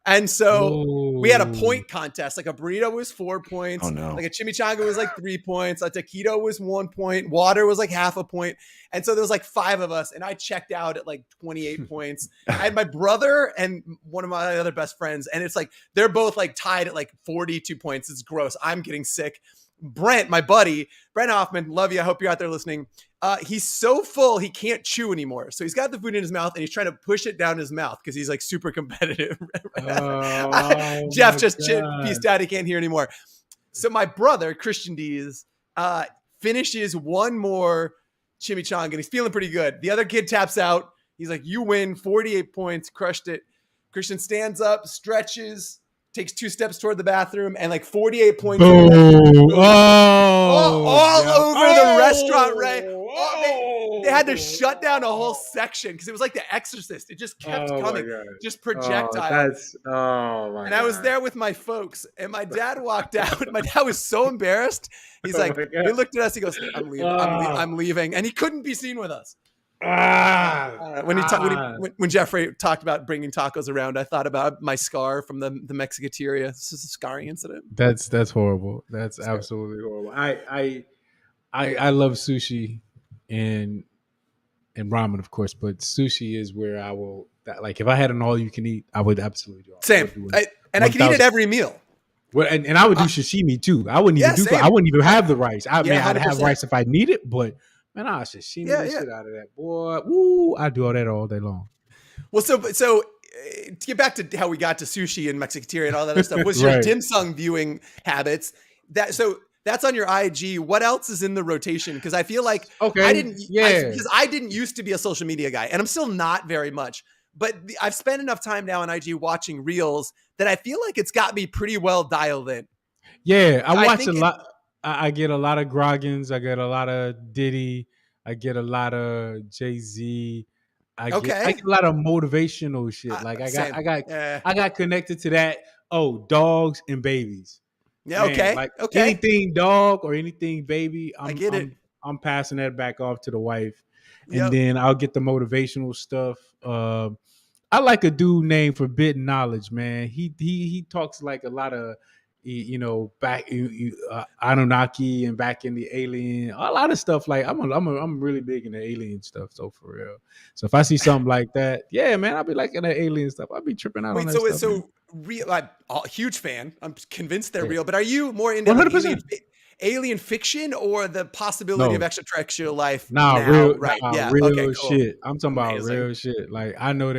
And so we had a point contest. Like a burrito was 4 points. Oh, no. Like a chimichanga was like 3 points. A taquito was 1 point. Water was like half a point. And so there was like 5 of us. And I checked out at like 28 points. I had my brother and one of my other best friends. And it's like, they're both like tied at like 42 points. It's gross. I'm getting sick. Brent, my buddy, Brent Hoffman, love you. I hope you're out there listening. He's so full he can't chew anymore. So he's got the food in his mouth and he's trying to push it down his mouth because he's like super competitive. Jeff just peaced out. He can't hear anymore. So my brother, Christian Dees, finishes one more chimichanga and he's feeling pretty good. The other kid taps out. He's like, you win, 48 points, crushed it. Christian stands up, stretches, takes 2 steps toward the bathroom, and like 48 points. Boom. All over the restaurant, right? They had to shut down a whole section because it was like The Exorcist. It just kept coming, just projectile. And I was there with my folks, and my dad walked out. My dad was so embarrassed. He's like, he looked at us. He goes, "I'm leaving. I'm leaving," and he couldn't be seen with us. When Jeffrey talked about bringing tacos around, I thought about my scar from the Mexicateria. This is a scarring incident. That's horrible. That's absolutely horrible. I love sushi and ramen, of course, but sushi is where I will like if I had an all you can eat, I would absolutely do it. Same. I can eat it every meal. Well, and I would do sashimi too. I wouldn't even I wouldn't even have the rice. I'd have rice if I need it, but man, I sashimi the shit out of that, boy. Woo! I do all that all day long. Well, so to get back to how we got to sushi and Mexicateria and all that other stuff, was your dim sum viewing habits. That's on your IG. What else is in the rotation? Because I feel like because I didn't used to be a social media guy, and I'm still not very much. But I've spent enough time now on IG watching reels that I feel like it's got me pretty well dialed in. Yeah, I watch a lot. I get a lot of Groggins. I get a lot of Diddy. I get a lot of Jay-Z. I get a lot of motivational shit. Like I got connected to that. Oh, dogs and babies. Yeah. Man, anything dog or anything baby. I get it. I'm passing that back off to the wife, and then I'll get the motivational stuff. I like a dude named Forbidden Knowledge, man. He talks like a lot of, back Anunnaki and back in the alien, a lot of stuff. Like I'm really big into alien stuff. So for real. So if I see something like that, yeah, man, I'll be liking that alien stuff. I'll be tripping out on that stuff. So real, I'm a huge fan. I'm convinced they're real. But are you more into alien fiction or the possibility of extraterrestrial life? Real cool. Shit. I'm talking about real shit. Like I know it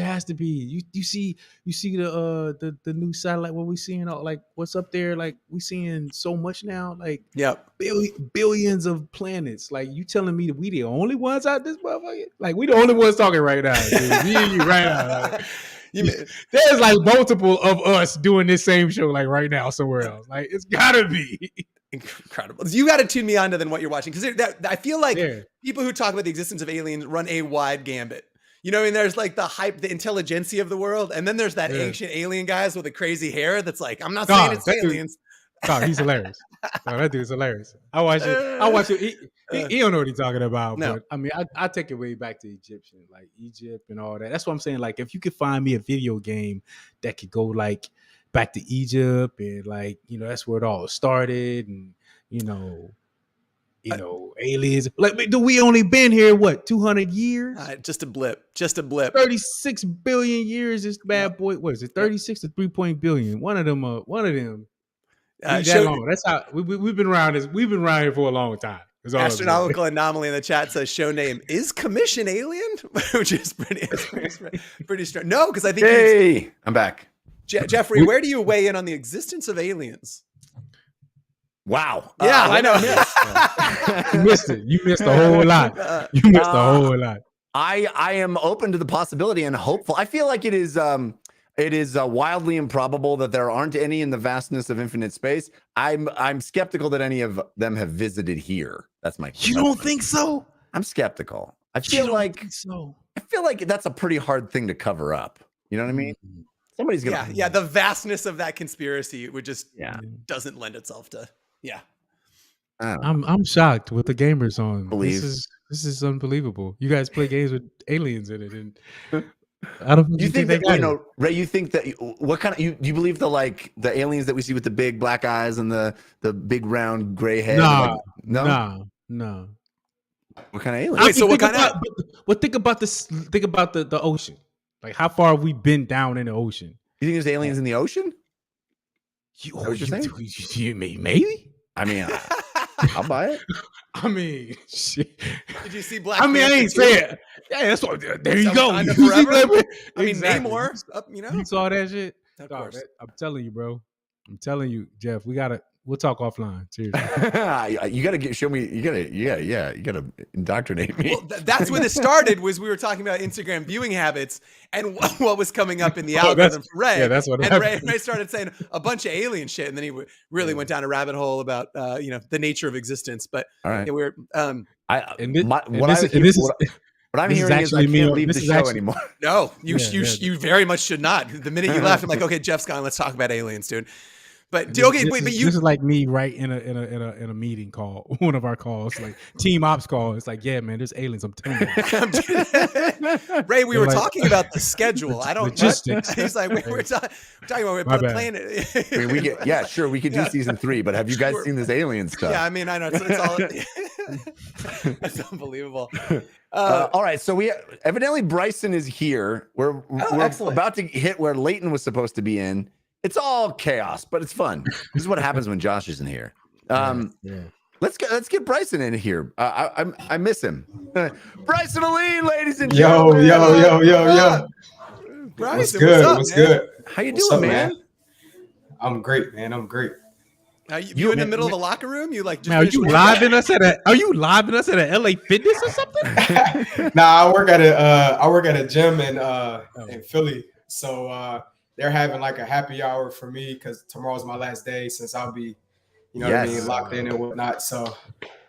has to be. You see the new satellite. What we seeing? Like what's up there? Like we seeing so much now. Like billions of planets. Like you telling me that we the only ones out this motherfucker? Like we the only ones talking right now. Dude. Me and you right now. Like, there's like multiple of us doing this same show like right now somewhere else. Like it's gotta be incredible. You got to tune me on to then what you're watching because I feel like people who talk about the existence of aliens run a wide gambit. You know, and there's like the hype, the intelligentsia of the world, and then there's that ancient alien guys with the crazy hair that's like, I'm not saying it's aliens. He's hilarious. That dude's hilarious. I watch it. He don't know what he's talking about. No. But I mean, I take it way back to Egyptian, like Egypt and all that. That's what I'm saying. Like, if you could find me a video game that could go like back to Egypt and like, that's where it all started, and aliens. Like, we only been here what 200 years? Just a blip. 36 billion years. This bad boy. What is it? 36 to 3 billion. One of them. That long. That's how we've been around this. We've been around here for a long time. Astronomical anomaly in the chat says show name is Commission Alien, which is pretty strange. No, because I think hey, I'm back. Jeffrey, where do you weigh in on the existence of aliens? Wow. Yeah, I know. You missed it. You missed a whole lot. You missed a whole lot. I am open to the possibility and hopeful. I feel like it is wildly improbable that there aren't any in the vastness of infinite space. I'm skeptical that any of them have visited here. That's my. You don't think so? I'm skeptical. I feel like that's a pretty hard thing to cover up. You know what I mean? Somebody's gonna. Yeah. The vastness of that conspiracy would just doesn't lend itself to. Yeah. I'm shocked with the gamers on. This is unbelievable. You guys play games with aliens in it, and I don't. You think that Ray? You think that what kind of you believe the aliens that we see with the big black eyes and the big round gray head? No. What kind of aliens? Wait, so what kind of? Well, think about this. Think about the ocean. Like, how far have we been down in the ocean? You think there's aliens in the ocean? Maybe. I mean, I'll buy it. I mean, shit. Did you see Black? I mean, I ain't saying. Yeah, that's what. There you go. I mean, Namor. You saw that shit. Of course. I'm telling you, bro. I'm telling you, Jeff. We'll talk offline. Seriously. You gotta show me. You gotta indoctrinate me. Well, that's when it started. Was we were talking about Instagram viewing habits and what was coming up in the algorithm for Ray. Yeah, that's what. And Ray started saying a bunch of alien shit, and then he really went down a rabbit hole about the nature of existence. But all right, we're what I'm hearing is I can't leave the show anymore. No, you very much should not. The minute you left, I'm like, okay, Jeff's gone. Let's talk about aliens, dude. But this is like me right in a meeting call, one of our calls, like team ops call. It's like, yeah, man, there's aliens. I'm telling you. Ray, we were talking about the schedule. I don't logistics. He's like, we're talking about the planet. I mean, we could do season 3, but have you guys seen this alien stuff? Yeah, I mean, I know it's all. That's unbelievable. All right, so evidently Brycen is here. We're about to hit where Leighton was supposed to be in. It's all chaos, but it's fun. This is what happens when Josh isn't here. Let's get Brycen in here. I miss him. Brycen Alleyne, ladies and gentlemen. Yo. Brycen, what's good? How you doing, man? I'm great, man. I'm great. You in the middle of the locker room? You like? Are you living us at a LA Fitness or something? Nah, I work at a gym in Philly. So they're having like a happy hour for me because tomorrow's my last day since I'll be, what I mean, locked in and whatnot. So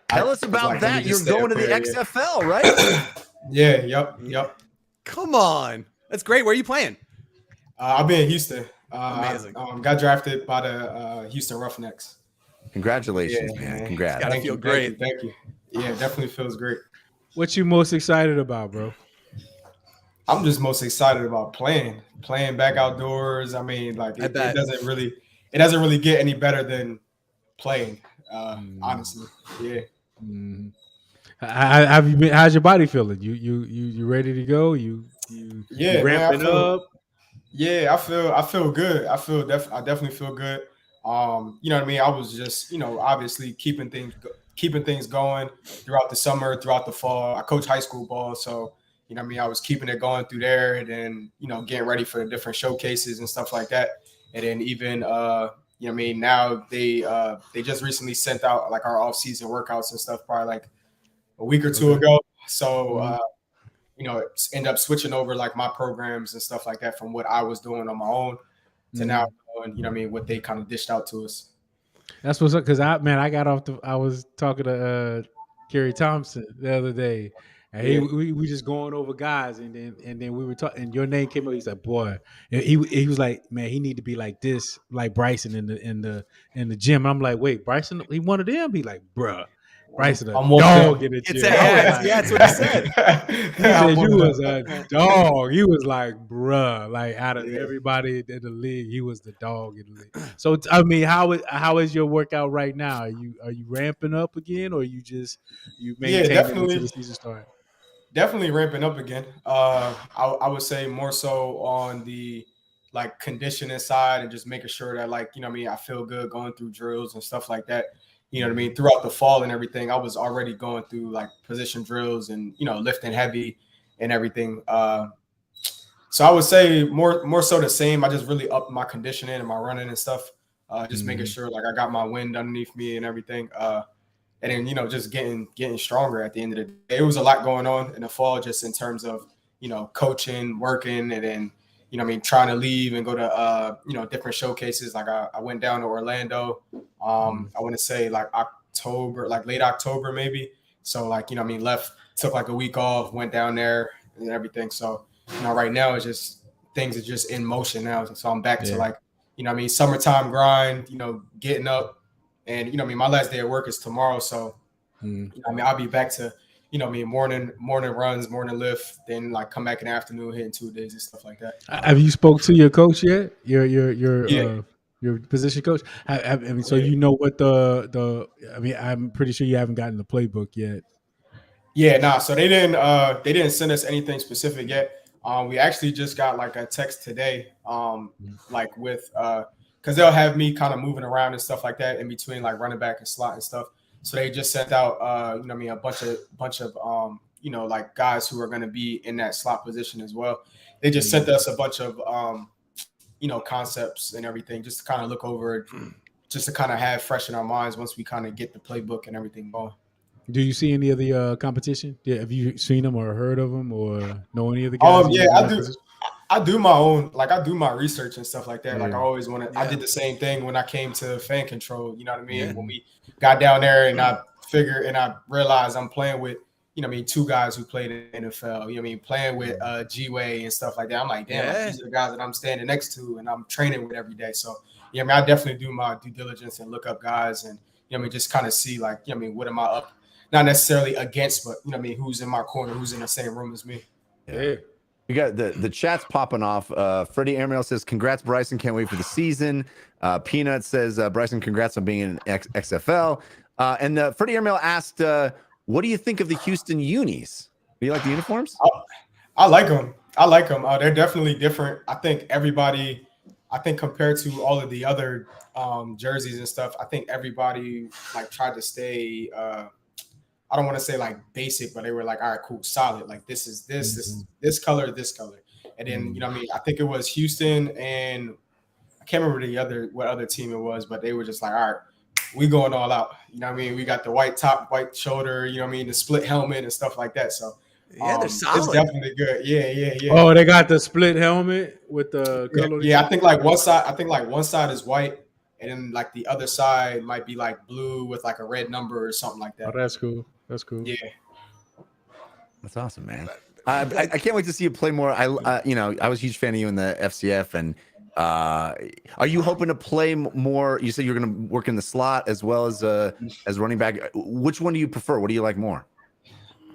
tell us about that. You're going to the XFL, right? Yeah. Yep. Come on, that's great. Where are you playing? I'll be in Houston. Amazing. Got drafted by the Houston Roughnecks. Congratulations, man. Congrats. Gotta feel great. Thank you. Yeah, definitely feels great. What you most excited about, bro? I'm just most excited about playing back outdoors. I mean, like it doesn't really get any better than playing. Honestly, yeah. Mm. Have you been? How's your body feeling? You ready to go? You ramping up? Yeah, I feel good. I definitely feel good. You know what I mean? I was just obviously keeping things going throughout the summer, throughout the fall. I coach high school ball, so. You know what I mean? I was keeping it going through there and then, getting ready for the different showcases and stuff like that. And then even, now they just recently sent out like our off-season workouts and stuff probably like a week or two ago. So, end up switching over like my programs and stuff like that from what I was doing on my own to now doing, what they kind of dished out to us. That's what's up. Cause I was talking to Kerry Thompson the other day. And we just going over guys, and then we were talking, and your name came up. He's like, boy, and he was like, man, he need to be like this, like Brycen in the gym. And I'm like, wait, Brycen, he one of them? He like, bruh, Brycen, a I'm one dog down. in the It's gym. a, I was yeah, like, yeah, that's what he said. he said I'm you one was down. a dog. He was like, bruh, like out of Yeah. everybody in the league, he was the dog in the league. So I mean, how is your workout right now? Are you ramping up again, or you Yeah, maintaining until the season starts? definitely ramping up again. I would say more so on the like conditioning side and just making sure that like, you know what I mean, I feel good going through drills and stuff like that. You know what I mean? Throughout the fall and everything, I was already going through like position drills and, you know, lifting heavy and everything. So I would say more so the same. I just really upped my conditioning and my running and stuff. Just making sure like I got my wind underneath me and everything. And then, you know, just getting stronger at the end of the day. It was a lot going on in the fall, just in terms of, you know, coaching, working, and then, you know, I mean, trying to leave and go to, you know, different showcases. Like I went down to Orlando. I want to say like October, like late October maybe. So like, you know, I mean, took like a week off, went down there and everything. So, you know, right now it's just things are just in motion now. So I'm back to like, you know, I mean, summertime grind. You know, getting up. And, you know, I mean, my last day of work is tomorrow. So, you know, I mean, I'll be back to, you know, I mean, morning runs, morning lift, then like come back in the afternoon, hitting 2 days and stuff like that. Have you spoke to your coach yet? Yeah. Your position coach? I mean, so Yeah. you know what I mean, I'm pretty sure you haven't gotten the playbook yet. Yeah, nah. So they didn't send us anything specific yet. We actually just got like a text today, like with because they'll have me kind of moving around and stuff like that in between like running back and slot and stuff. So they just sent out you know what I mean, a bunch of you know, like guys who are going to be in that slot position as well. They just sent us a bunch of you know, concepts and everything just to kind of look over it, just to kind of have fresh in our minds once we kind of get the playbook and everything going. Do you see any of the competition? Yeah, have you seen them or heard of them or know any of the guys? Yeah, I do. I do my own, like I do my research and stuff like that. Yeah. Like I always want to. I did the same thing when I came to fan control. You know what I mean? When we got down there and I realized I'm playing with, you know what I mean, 2 guys who played in the NFL. You know what I mean? Playing with G-Way and stuff like that. I'm like, damn, like, these are the guys that I'm standing next to and I'm training with every day. So yeah, I mean, I definitely do my due diligence and look up guys and, you know what I mean, just kind of see like, you know what I mean, what am I up? Not necessarily against, but you know what I mean, who's in my corner, who's in the same room as me. Yeah. We got the chat's popping off. Freddie Airmail says, congrats, Brycen. Can't wait for the season. Peanut says, Brycen, congrats on being in XFL. And Freddie Airmail asked, what do you think of the Houston unis? Do you like the uniforms? I like them. They're definitely different. I think compared to all of the other jerseys and stuff, I think everybody like tried to stay I don't want to say like basic, but they were like, all right, cool, solid. Like this is this color. And then, you know what I mean? I think it was Houston and I can't remember what other team it was, but they were just like, all right, we going all out. You know what I mean? We got the white top, white shoulder, you know what I mean? The split helmet and stuff like that. So they're solid. It's definitely good. Yeah. Oh, they got the split helmet with the color. Yeah, I think like one side is white and then like the other side might be like blue with like a red number or something like that. Oh, that's cool. Yeah. That's awesome, man. I can't wait to see you play more. You know, I was a huge fan of you in the FCF, and are you hoping to play more? You said you're going to work in the slot as well as running back. Which one do you prefer? What do you like more?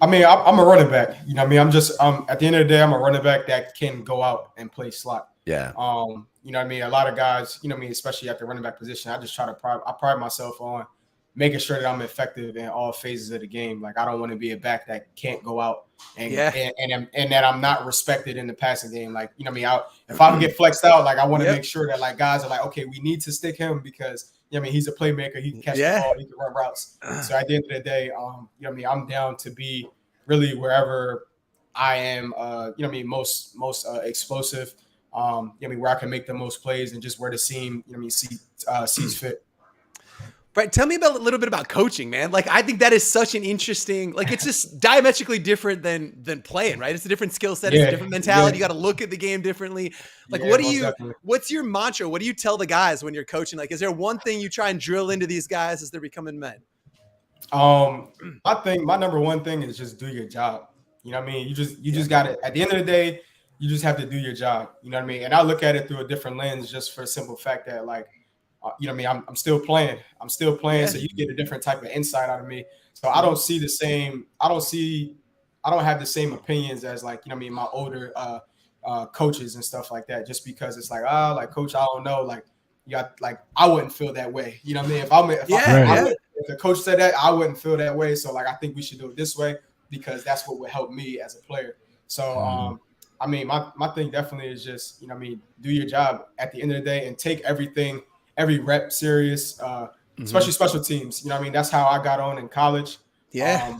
I mean, I'm a running back. You know what I mean? I'm just at the end of the day, I'm a running back that can go out and play slot. Yeah. You know what I mean? A lot of guys, you know what I mean, especially at the running back position, I just try to pride myself on making sure that I'm effective in all phases of the game. Like I don't want to be a back that can't go out and that I'm not respected in the passing game. Like, you know what I mean? If I get flexed out, like I want to make sure that like guys are like, okay, we need to stick him because you know what I mean, he's a playmaker, he can catch the ball, he can run routes. So at the end of the day, you know what I mean, I'm down to be really wherever I am, you know what I mean, most explosive, you know what I mean, where I can make the most plays and just where the team, you know what I mean, sees fit. Right. Tell me a little bit about coaching, man. Like, I think that is such an interesting, like, it's just diametrically different than playing, right? It's a different skill set. It's a different mentality. You got to look at the game differently. Like, what's your mantra? What do you tell the guys when you're coaching? Like, is there one thing you try and drill into these guys as they're becoming men? I think my number one thing is just do your job. You know what I mean? You just got to, at the end of the day, you just have to do your job. You know what I mean? And I look at it through a different lens just for the simple fact that, like, you know what I mean, I'm still playing. Yeah. So you get a different type of insight out of me. So I don't see the same. I don't have the same opinions as like, you know what I mean, my older coaches and stuff like that. Just because it's like, like coach, I don't know, like you got like I wouldn't feel that way. You know what I mean? If the coach said that, I wouldn't feel that way. So like I think we should do it this way because that's what would help me as a player. So I mean, my thing definitely is just, you know what I mean, do your job at the end of the day and take every rep serious, especially special teams. You know what I mean? That's how I got on in college. Yeah.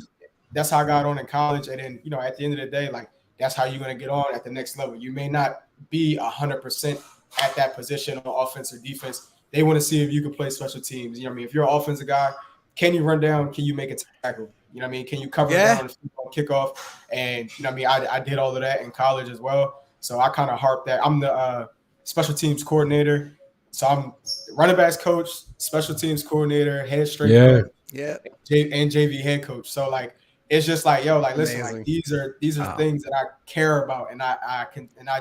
That's how I got on in college. And then, you know, at the end of the day, like that's how you're going to get on at the next level. You may not be 100% at that position on offense or defense. They want to see if you can play special teams. You know what I mean? If you're an offensive guy, can you run down? Can you make a tackle? You know what I mean? Can you cover down on kickoff? And, you know what I mean? I did all of that in college as well. So I kind of harp that. I'm the special teams coordinator. So I'm running backs coach, special teams coordinator, head straight coach, and JV head coach. So like it's just like, yo, like listen, like these are things that I care about and I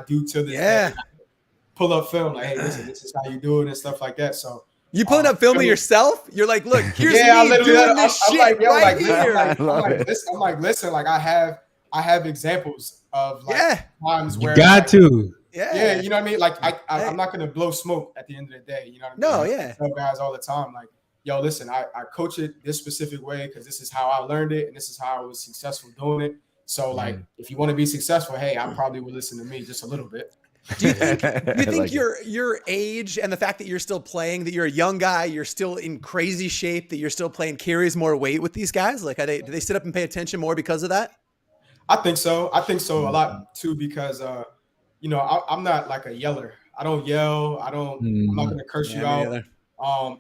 do to this day. I pull up film like, hey, listen, this is how you do it and stuff like that. So you pulling up film of yourself? You're like, look, here's me doing this shit like, yo, right like, here. I'm like, listen, like I have examples of like times where you got to. Yeah, you know what I mean? Like I'm not gonna blow smoke at the end of the day. You know what I mean? I tell guys all the time, like, yo, listen, I coach it this specific way because this is how I learned it and this is how I was successful doing it. So like if you want to be successful, hey, I probably would listen to me just a little bit. Do you think your age and the fact that you're still playing, that you're a young guy, you're still in crazy shape, that you're still playing carries more weight with these guys? Like, do they sit up and pay attention more because of that? I think so. I think so a lot too because you know, I'm not like a yeller. I don't yell. I'm not gonna curse you out.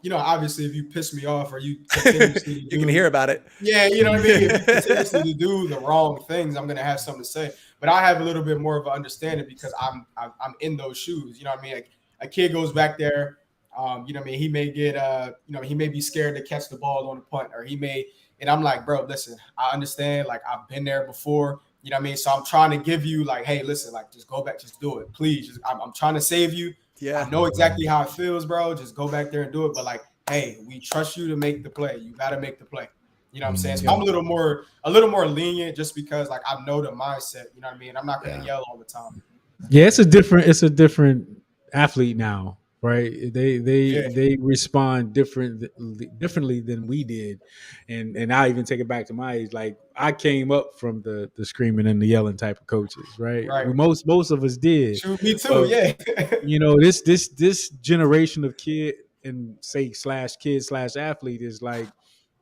You know, obviously, if you piss me off or you continuously you can hear about it. Yeah, you know what I mean. If you continuously do the wrong things, I'm gonna have something to say. But I have a little bit more of an understanding because I'm in those shoes. You know what I mean? Like, a kid goes back there. You know what I mean? He may get you know, he may be scared to catch the ball on the punt, or he may. And I'm like, bro, listen, I understand. Like, I've been there before. You know what I mean? So I'm trying to give you like, hey, listen, like, just go back, just do it, please. I'm trying to save you. Yeah, I know exactly how it feels, bro. Just go back there and do it. But like, hey, we trust you to make the play. You got to make the play. You know what I'm saying? So I'm a little more lenient just because like I know the mindset. You know what I mean? I'm not gonna yell all the time. Yeah, it's a different athlete now, right? They respond differently than we did, and I even take it back to my age. Like I came up from the screaming and the yelling type of coaches, right? Most of us did. True, me too. Yeah. You know, this generation of kid and kid / athlete is like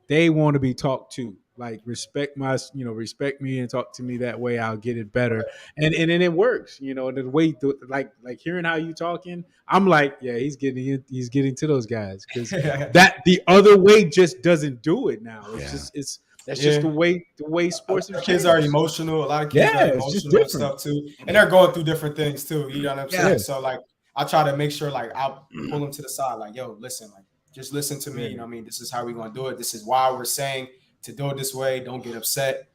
they want to be talked to. Like respect me and talk to me that way. I'll get it better, and it works. You know, the way like hearing how you talking, I'm like, yeah, he's getting to those guys because that the other way just doesn't do it now. It's just the way sports. Kids are emotional. A lot of kids are emotional and stuff too, and they're going through different things too. You know what I'm saying? So like, I try to make sure like I'll pull them to the side, like, yo, listen, like just listen to me. You know what I mean? This is how we're gonna do it. This is why we're saying to do it this way. Don't get upset.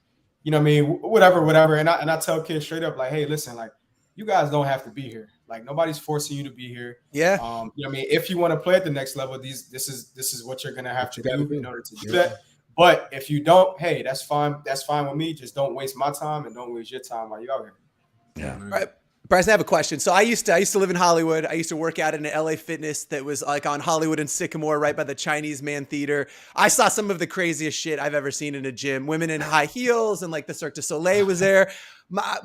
You know what I mean? Whatever. And I tell kids straight up, like, hey, listen, like, you guys don't have to be here. Like, nobody's forcing you to be here. Yeah. You know what I mean? If you want to play at the next level, this is what you're gonna have to do in order to do that. But if you don't, hey, that's fine. That's fine with me. Just don't waste my time and don't waste your time while you're out here. Yeah. All right. Brycen, I have a question. So I used to live in Hollywood. I used to work out in an LA Fitness that was like on Hollywood and Sycamore, right by the Chinese Man Theater. I saw some of the craziest shit I've ever seen in a gym. Women in high heels and like the Cirque du Soleil was there.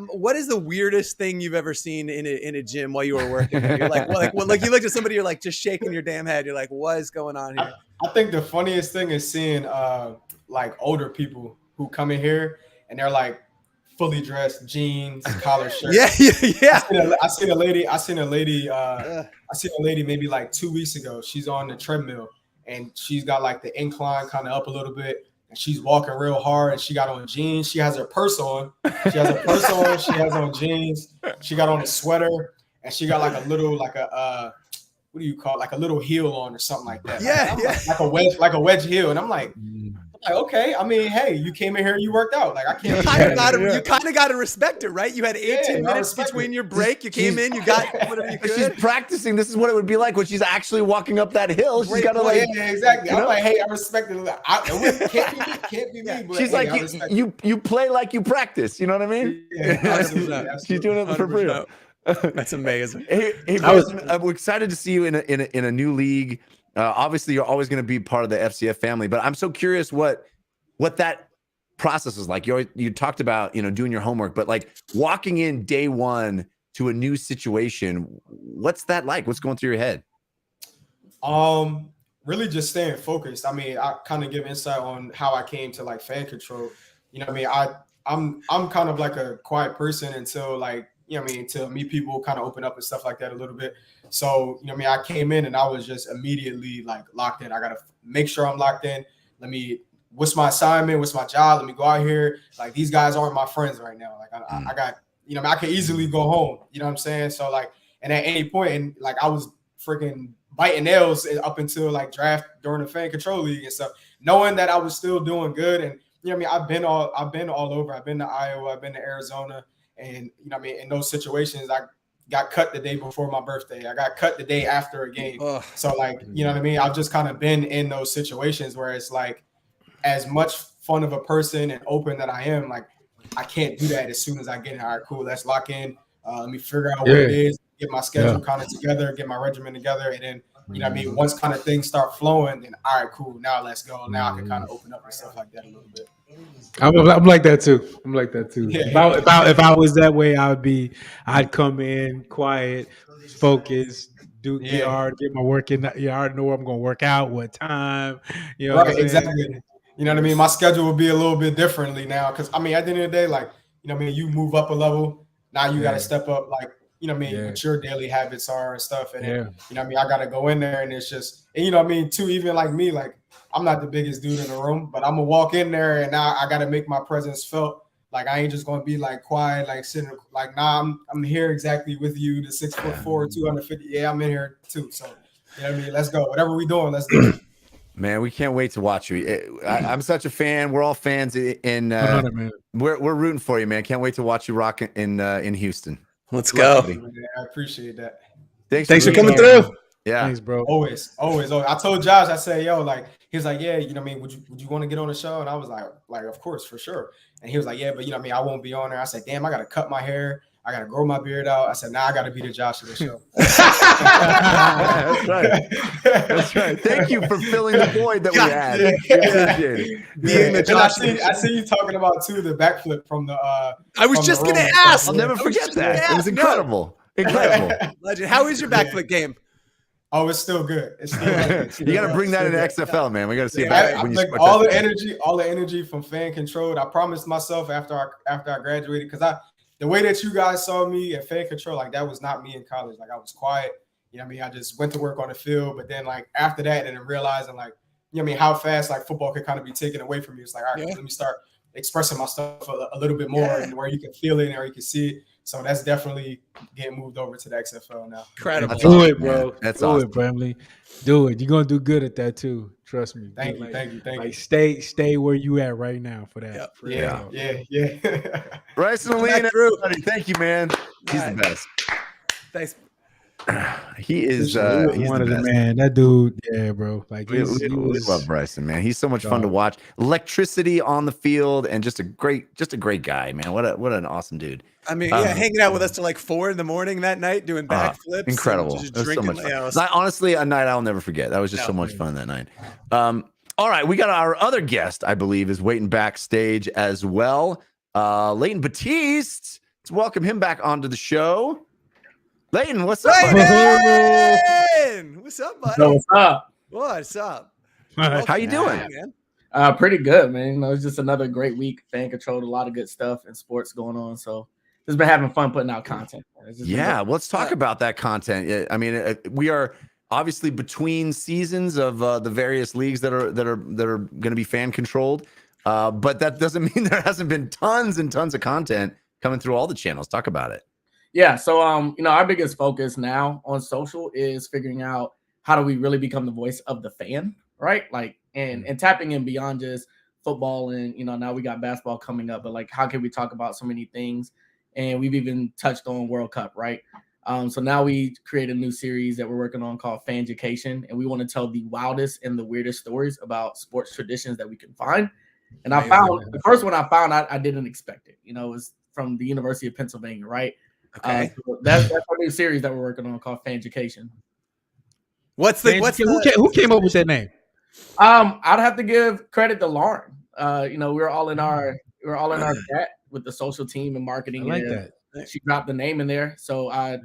What is the weirdest thing you've ever seen in a gym while you were working? You're like, you looked at somebody, you're like just shaking your damn head. You're like, what is going on here? I think the funniest thing is seeing like older people who come in here and they're like fully dressed, jeans, collar shirt. Yeah. I seen a lady maybe like 2 weeks ago. She's on the treadmill and she's got like the incline kind of up a little bit and she's walking real hard and she got on jeans. She has her purse on. She has on jeans. She got on a sweater and she got like a little what do you call it? Like a little heel on or something like that. Yeah. Like a wedge heel. And I'm like, what like, okay, I mean, hey, you came in here, you worked out. Like, I can't. You kind of got to respect it, right? You had 18 minutes between your break. You came in, you got whatever you could. She's practicing. This is what it would be like when she's actually walking up that hill. She's got to like, yeah, exactly. I'm like, hey, I respect it. Can't be me. But she's hey, like, you play like you practice. You know what I mean? Yeah, absolutely. She's doing it for real. That's amazing. Hey, I'm excited to see you in a new league. Obviously, you're always going to be part of the FCF family, but I'm so curious what that process is like. You talked about doing your homework, but like walking in day one to a new situation, what's that like? What's going through your head? Really just staying focused. I mean, I kind of give insight on how I came to like fan control. You know what I mean? I'm kind of like a quiet person until like, until meet people kind of open up and stuff like that a little bit. So, I came in and I was just immediately like locked in. I got to make sure I'm locked in. What's my assignment? What's my job? Let me go out here. Like, these guys aren't my friends right now. Like I got, I could easily go home, you know what I'm saying? So like, and at any point, and like, I was freaking biting nails up until like draft during the fan control league and stuff, knowing that I was still doing good. And, I've been all over. I've been to Iowa. I've been to Arizona. And, in those situations, I got cut the day before my birthday. I got cut the day after a game. So, like, I've just kind of been in those situations where it's like, as much fun of a person and open that I am, like, I can't do that as soon as I get here. All right, cool. Let's lock in. Let me figure out what it is, get my schedule kind of together, get my regimen together. And then, once kind of things start flowing, then, all right, cool. Now let's go. Now I can kind of open up and stuff like that a little bit. I'm like that too. Yeah. If I was that way, I'd come in quiet, focus, do yard, get my work in. You already know where I'm going to work out, what time. Right, exactly. You know what I mean? My schedule will be a little bit differently now because, at the end of the day, like, you move up a level. Now you got to step up, like, what your daily habits are and stuff. And then, I got to go in there and it's just, and too, even like me, like, I'm not the biggest dude in the room, but I'm gonna walk in there and now I gotta make my presence felt. Like, I ain't just gonna be like quiet, like sitting, like, nah, I'm here exactly with you, the 6'4", 250. Yeah, I'm in here too. So, let's go. Whatever we doing, let's do it. Man, we can't wait to watch you. I'm such a fan. We're all fans, and we're rooting for you, man. Can't wait to watch you rock in Houston. Let's go. I appreciate that. Thanks for coming through. Yeah, thanks, bro. Always. I told Josh, I said, yo, like, he was like, yeah, would you want to get on the show? And I was like, of course, for sure. And he was like, yeah, but I won't be on there. I said, damn, I got to cut my hair. I got to grow my beard out. I said, I got to be the Josh of the show. That's right. That's right. Thank you for filling the void that we had. Being the Josh. I see you talking about too the backflip from the. I was just gonna ask. I'll never forget that. It was incredible. Incredible. Legend. How is your backflip game? Oh, it's still good. It's still good. You got to bring that into XFL, man. We got to see when you all the energy from fan control. I promised myself after I graduated, because the way that you guys saw me at fan control, like, that was not me in college. Like, I was quiet. I just went to work on the field, but then like after that, and then realizing like, how fast like football could kind of be taken away from you. It's like, all right, let me start expressing my stuff a little bit more, and where you can feel it or you can see it. So that's definitely getting moved over to the XFL now. Incredible. Do it, bro. That's awesome. Do it, family. Do it. You're gonna do good at that too. Trust me. Thank you. Stay where you at right now for that. Yep. Yeah. Brycen Alleyne, everybody. Thank you, man. He's the best. Thanks. He is he's one of the man. That dude, bro. Like, we love Brycen, man. He's so much fun to watch. Electricity on the field, and just a great guy, man. What an awesome dude. I mean, hanging out with us till like 4 a.m. that night doing backflips. Incredible. Just drinking, so much fun. Honestly, a night I'll never forget. That was just so much fun that night. All right, we got our other guest, I believe, is waiting backstage as well. Leighton Batiste. Let's welcome him back onto the show. Leighton, what's up, buddy? What's up, buddy? So What's up? How you doing, man? Pretty good, man. It's just another great week. Fan controlled, a lot of good stuff and sports going on. So just been having fun putting out content. Let's talk about that content. I mean, we are obviously between seasons of the various leagues that are going to be fan controlled, but that doesn't mean there hasn't been tons and tons of content coming through all the channels. Talk about it. Yeah, so our biggest focus now on social is figuring out how do we really become the voice of the fan, right? Like, and tapping in beyond just football and, now we got basketball coming up, but like, how can we talk about so many things? And we've even touched on World Cup, right? So now we create a new series that we're working on called Fanjucation, and we want to tell the wildest and the weirdest stories about sports traditions that we can find. And I found the first one I didn't expect it. It was from the University of Pennsylvania, right? Okay. So that's our new series that we're working on called Fanjucation. Who came up with that name? I'd have to give credit to Lauren. We were all in our chat with the social team and marketing. I like that. She dropped the name in there. So I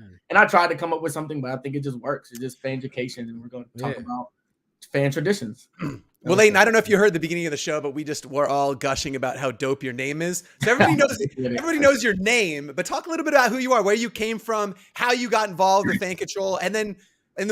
tried to come up with something, but I think it just works. It's just Fanjucation, and we're going to talk about fan traditions. Well, Leighton, I don't know if you heard the beginning of the show, but we're all gushing about how dope your name is. So everybody knows your name, but talk a little bit about who you are, where you came from, how you got involved with Fan Control, and then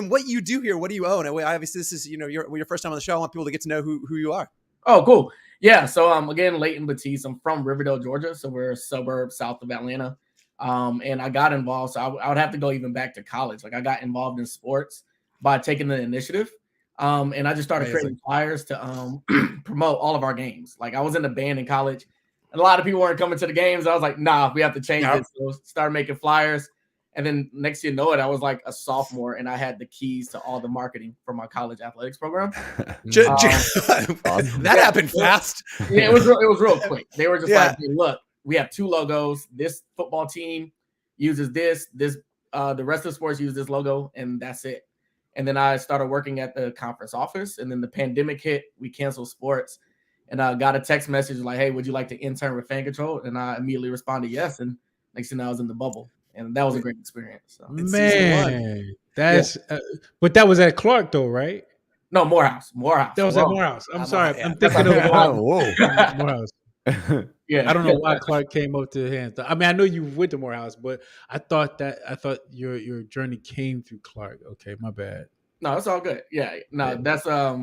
what you do here. What do you own? Obviously, this is your first time on the show. I want people to get to know who you are. Oh, cool. Yeah. So again, Leighton Batiste. I'm from Riverdale, Georgia. So we're a suburb south of Atlanta. And I got involved. So I would have to go even back to college. Like I got involved in sports by taking the initiative. And I just started creating flyers to promote all of our games. Like I was in the band in college, and a lot of people weren't coming to the games. I was like, nah, we have to change this. So started making flyers. And then next thing you know it, I was like a sophomore, and I had the keys to all the marketing for my college athletics program. That happened fast. Yeah, it was real quick. They were just like, hey, look, we have 2 logos. This football team uses this. The rest of the sports use this logo, and that's it. And then I started working at the conference office, and then the pandemic hit. We canceled sports, and I got a text message like, hey, would you like to intern with Fan Control? And I immediately responded yes, and next thing I was in the bubble, and that was a great experience. So. Man, that's but that was at Clark though, right? No, Morehouse. That was at Morehouse. I'm sorry. I'm thinking of Morehouse. Yeah, I don't know why Clark came up to hands. I mean, I know you went to Morehouse, but I thought your journey came through Clark. Okay, my bad. No, it's all good. Yeah, no, that's I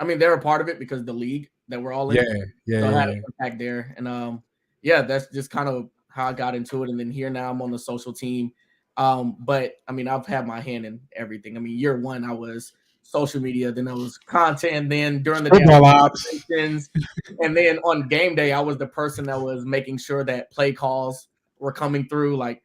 mean, they're a part of it because the league that we're all in. Yeah. So I had an impact there, and that's just kind of how I got into it. And then here now I'm on the social team. But I mean, I've had my hand in everything. I mean, year one I was social media, then it was content, then during the day, and then on game day, I was the person that was making sure that play calls were coming through. Like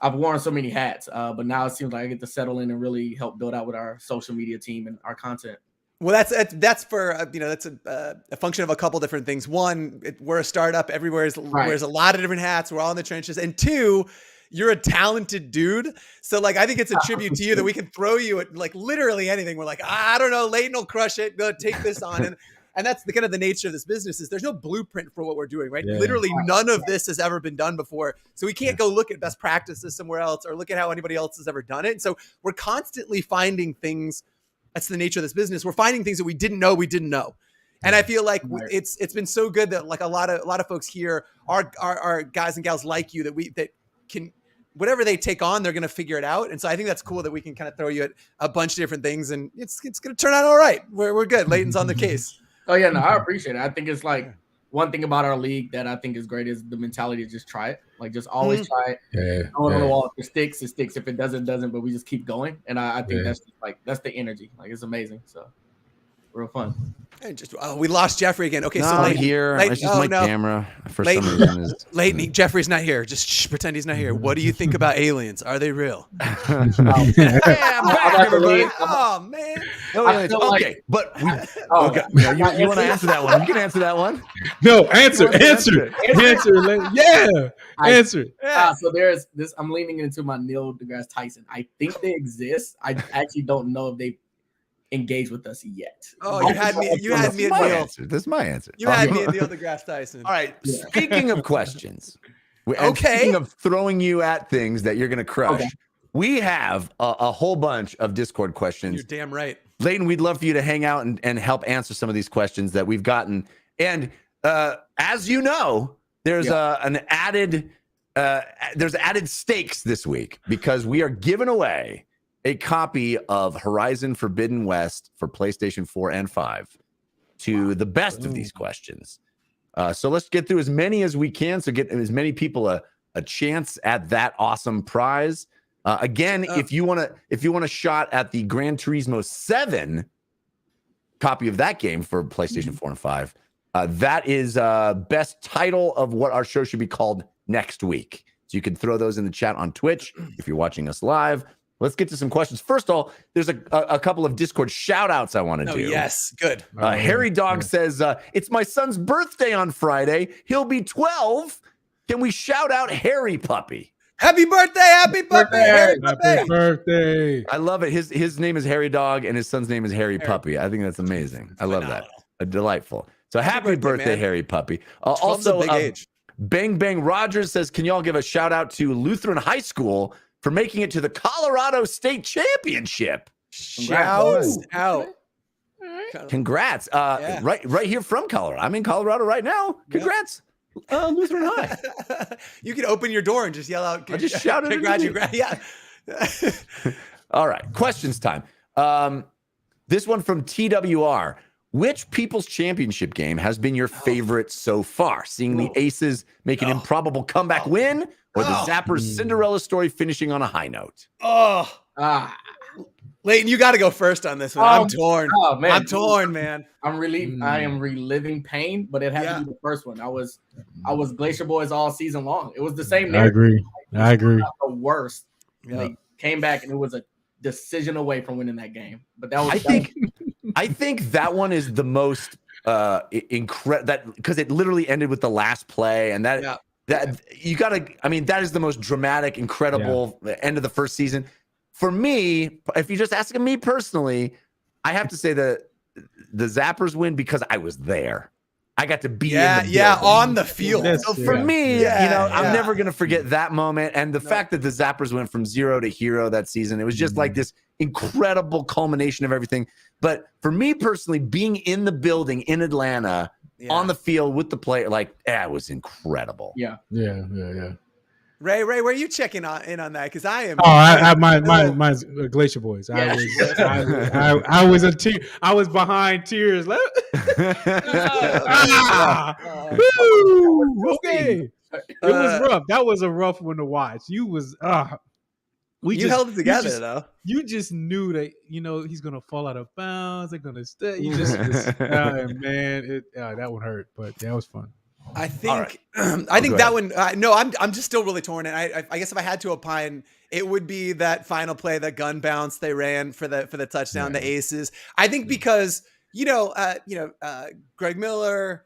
I've worn so many hats, but now it seems like I get to settle in and really help build out with our social media team and our content. Well, that's for that's a function of a couple different things. One, we're a startup. Everywhere wears a lot of different hats. We're all in the trenches, and two, you're a talented dude. So like, I think it's a tribute to you that we can throw you at like literally anything. We're like, I don't know, Leighton will crush it. Go take this on. And that's the kind of the nature of this business is there's no blueprint for what we're doing, right? Yeah. Literally none of this has ever been done before. So we can't go look at best practices somewhere else or look at how anybody else has ever done it. And so we're constantly finding things. That's the nature of this business. We're finding things that we didn't know. And I feel like it's been so good that like a lot of folks here are guys and gals like you that can, whatever they take on, they're going to figure it out. And so I think that's cool that we can kind of throw you at a bunch of different things and it's going to turn out all right. We're good. Leighton's on the case. Oh yeah, no, I appreciate it. I think it's like one thing about our league that I think is great is the mentality to just try it. Like just always try it. Yeah. Going on the wall. If it sticks, it sticks. If it doesn't, but we just keep going. And I think that's just that's the energy. Like it's amazing. So real fun. And we lost Jeffrey again. Okay, so Leighton, here. It's just my camera. For some reason, Leighton, Jeffrey's not here. Just pretend he's not here. What do you think about aliens? Are they real? I'm back, everybody. Oh man. Okay, but you want to answer that one? You can answer that one. No, answer. Answer. Yeah, answer. So there's this. I'm leaning into my Neil deGrasse Tyson. I think they exist. I actually don't know if they engage with us yet. Oh, you had me at Neil. This is my answer. You had me at Neil deGrasse Tyson. All right. Speaking of questions, speaking of throwing you at things that you're going to crush, we have a whole bunch of Discord questions. You're damn right. Leighton, we'd love for you to hang out and help answer some of these questions that we've gotten. And as you know, there's added stakes this week because we are giving away a copy of Horizon Forbidden West for PlayStation 4 and 5 to the best of these questions. So let's get through as many as we can. So get as many people a chance at that awesome prize. Again, if you want a shot at the Gran Turismo 7 copy of that game for PlayStation 4 and 5, That is best title of what our show should be called next week. So you can throw those in the chat on Twitch if you're watching us live. Let's get to some questions. First of all, there's a couple of Discord shout outs I want to do. Yes, good. Harry Dog says, it's my son's birthday on Friday. He'll be 12. Can we shout out Harry Puppy? Happy birthday, happy puppy, Harry Puppy. Happy birthday. I love it. His name is Harry Dog and his son's name is Harry Puppy. I think that's amazing. I love that. Delightful. So happy birthday, Harry Puppy. Also, big age. Bang Bang Rogers says, can y'all give a shout out to Lutheran High School for making it to the Colorado State Championship? Shout out. Congrats. Right here from Colorado. I'm in Colorado right now. Congrats. Lutheran High. You can open your door and just yell out. I just shouted. Congrats. Yeah. All right. Questions time. This one from TWR. Which People's Championship game has been your favorite so far? Seeing the Aces make an improbable comeback win, or the Zappers Cinderella story finishing on a high note? Leighton, you got to go first on this one. I'm torn. Oh, man. I'm torn, man. I am reliving pain, but it had to be the first one. I was Glacier Boys all season long. It was the same. I agree. The worst. They came back and it was a decision away from winning that game. But that was. I think that one is the most incredible. That because it literally ended with the last play, and that you gotta. I mean, that is the most dramatic, incredible end of the first season. For me, if you're just asking me personally, I have to say the Zappers win because I was there. I got to be in the building. on the field. So for me, I'm never gonna forget that moment, and the fact that the Zappers went from 0 to hero that season. It was just like this incredible culmination of everything. But for me personally, being in the building in Atlanta, on the field with the player, it was incredible. Yeah. Ray, where are you checking in on that? Because I am. My Glacier Boys. I was a tear. I was behind tears. Okay. It was rough. That was a rough one to watch. You held it together though. You just knew that he's gonna fall out of bounds. They're gonna stay. You just man, that one hurt, but that was fun. I think that one. No, I'm just still really torn. And I guess if I had to opine, it would be that final play, that gun bounce they ran for the touchdown, the Aces. I think because Greg Miller,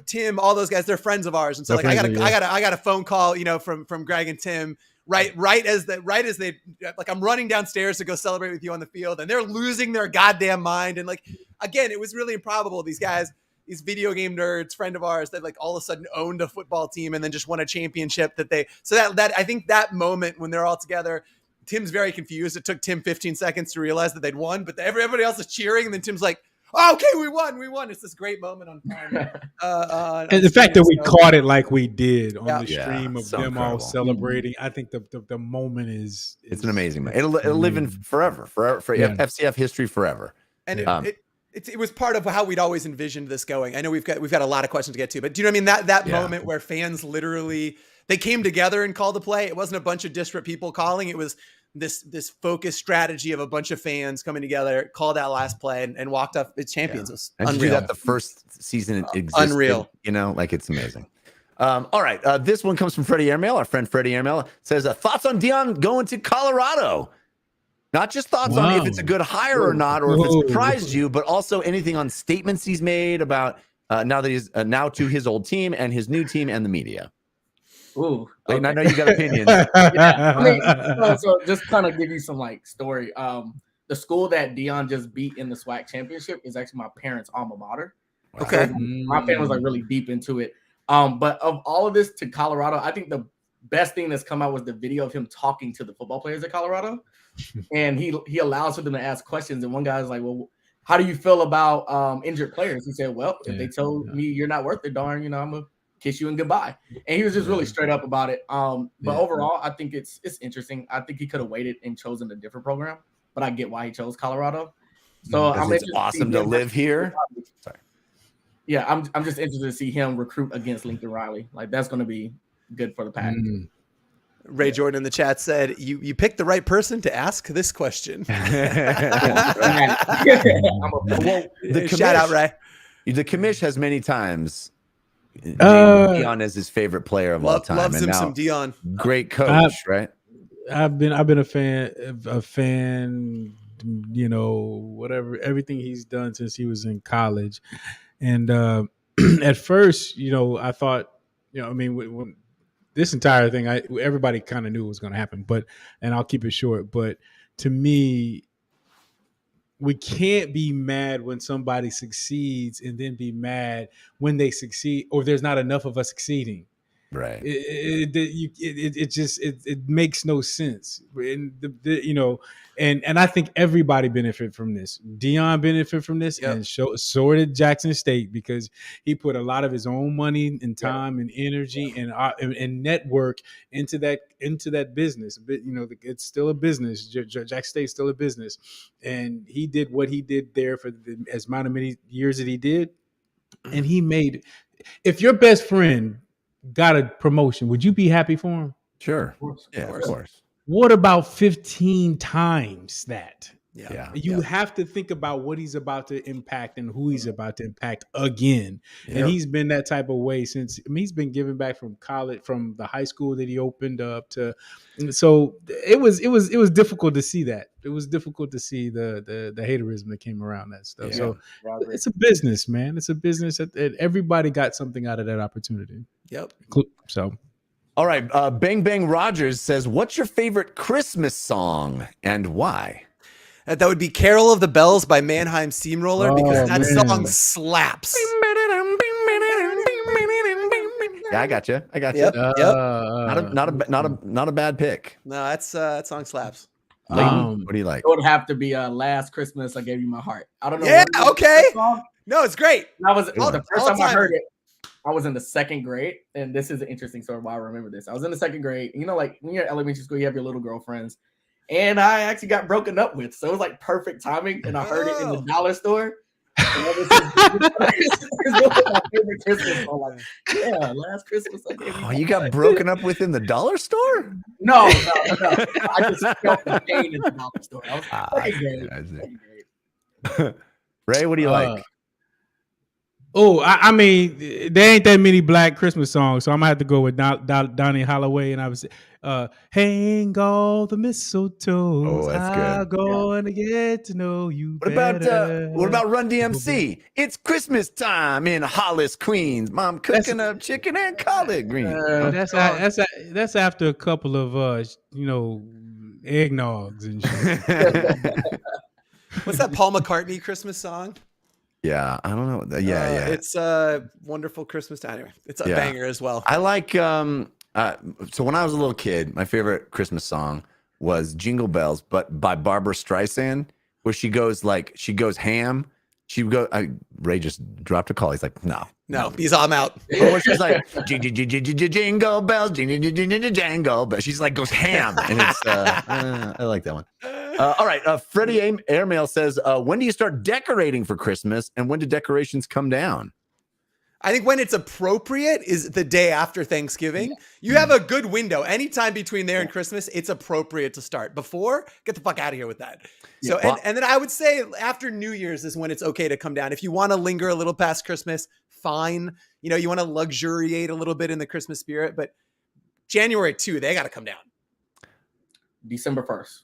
Tim, all those guys, they're friends of ours, and so I got a phone call, from Greg and Tim. Right as they I'm running downstairs to go celebrate with you on the field, and they're losing their goddamn mind. And again, it was really improbable. These guys, these video game nerds, friend of ours, that all of a sudden owned a football team and then just won a championship. That I think that moment when they're all together, Tim's very confused. It took Tim 15 seconds to realize that they'd won, but everybody else is cheering, and then Tim's like, "Oh, okay, we won. It's this great moment on time." And the fact that we caught it like we did on the stream of them incredible. all celebrating, I think the moment is it's an amazing moment. It'll live in forever for FCF history forever. And it was part of how we'd always envisioned this going. I know we've got a lot of questions to get to, but do you know what I mean? That moment where fans literally they came together and called the play. It wasn't a bunch of disparate people calling. It was this focused strategy of a bunch of fans coming together, called that last play, and walked up its champions. It was unreal. Do that the first season it existed. Unreal. It's amazing. All right. This one comes from Freddie Airmail. Our friend Freddie Airmail says, thoughts on Dion going to Colorado? Not just thoughts on if it's a good hire or not, or if it surprised you, but also anything on statements he's made about now that he's now to his old team and his new team and the media. Ooh, okay. I know you got opinions. So just kind of give you some story. The school that Dion just beat in the SWAC championship is actually my parents' alma mater. Okay, so my family was really deep into it. But of all of this to Colorado, I think the best thing that's come out was the video of him talking to the football players at Colorado, and he allows for them to ask questions. And one guy's like, "Well, how do you feel about injured players?" He said, "Well, if they told me you're not worth it, darn, I'm gonna kiss you and goodbye." And he was just really straight up about it. But overall, I think it's interesting. I think he could have waited and chosen a different program, but I get why he chose Colorado. So it's awesome to live here. Sorry. Yeah, I'm just interested to see him recruit against Lincoln Riley. That's going to be good for the Pack. Ray Jordan in the chat said, "You picked the right person to ask this question." Shout out, Ray. The commish has many times named Dion as his favorite player of all time, Loves and him now some Dion. great coach, right? I've been a fan, you know, whatever, everything he's done since he was in college. And at first, you know, I thought, you know, I mean, when this entire thing, everybody kind of knew it was going to happen, and I'll keep it short. But to me, we can't be mad when somebody succeeds and then be mad when they succeed, or there's not enough of us succeeding. Right. It just makes no sense. And you know, and I think everybody benefit from this. Dion benefit from this, and so did Jackson State, because he put a lot of his own money and time and energy and network into that business. But you know, it's still a business. Jackson State's still a business, and he did what he did there for as amount of many years that he did, and he made. If your best friend got a promotion, would you be happy for him? Sure. Of course. What about 15 times that? Yeah. You have to think about what he's about to impact and who he's about to impact again. Yep. And he's been that type of way since. I mean, he's been giving back from college, from the high school that he opened up to. So it was difficult to see that. It was difficult to see the haterism that came around that stuff. Yeah. So it's a business, man. It's a business that everybody got something out of that opportunity. Yep. So. All right. Bang Bang Rogers says, "What's your favorite Christmas song and why?" That would be "Carol of the Bells" by Mannheim Steamroller, because that song slaps. Yeah, I got you. Yep. Not a bad pick. No, that song slaps. Leighton, what do you like? It would have to be "Last Christmas I Gave You My Heart." I don't know. Yeah. Okay. No, it's great. The first time I heard it, I was in the second grade, and this is an interesting story why I remember this. I was in the second grade. You know, like when you're in elementary school, you have your little girlfriends, and I actually got broken up with, so it was like perfect timing. And I heard it in the dollar store. It's my favorite Christmas song. Like, yeah, "Last Christmas I Gave You My You got Heart." broken up with in the dollar store? No. I just felt the pain in the dollar store. I was second grade. Ray, what do you like? I mean, there ain't that many Black Christmas songs, so I'm gonna have to go with Donnie Holloway, and I was "Hang all the mistletoe." Oh, that's good. I'm going to get to know you. What about Run DMC? It's Christmas time in Hollis, Queens. Mom cooking up chicken and collard greens. That's after a couple of eggnogs and shit. What's that Paul McCartney Christmas song? Yeah, I don't know. Yeah. It's a wonderful Christmas time. Anyway, it's a banger as well. I like so when I was a little kid, my favorite Christmas song was "Jingle Bells," but by Barbara Streisand, where she goes ham. Ray just dropped a call. He's like, no, he's I'm out. Or she's like, jingle bells, jingle bells. She's like goes ham, and it's I like that one. All right, Freddie Airmail says, when do you start decorating for Christmas, and when do decorations come down? I think when it's appropriate is the day after Thanksgiving. You have a good window. Anytime between there and Christmas, it's appropriate to start. Before, get the fuck out of here with that. So, and then I would say after New Year's is when it's okay to come down. If you want to linger a little past Christmas, fine. You know, you want to luxuriate a little bit in the Christmas spirit, but January 2, they got to come down. December 1st.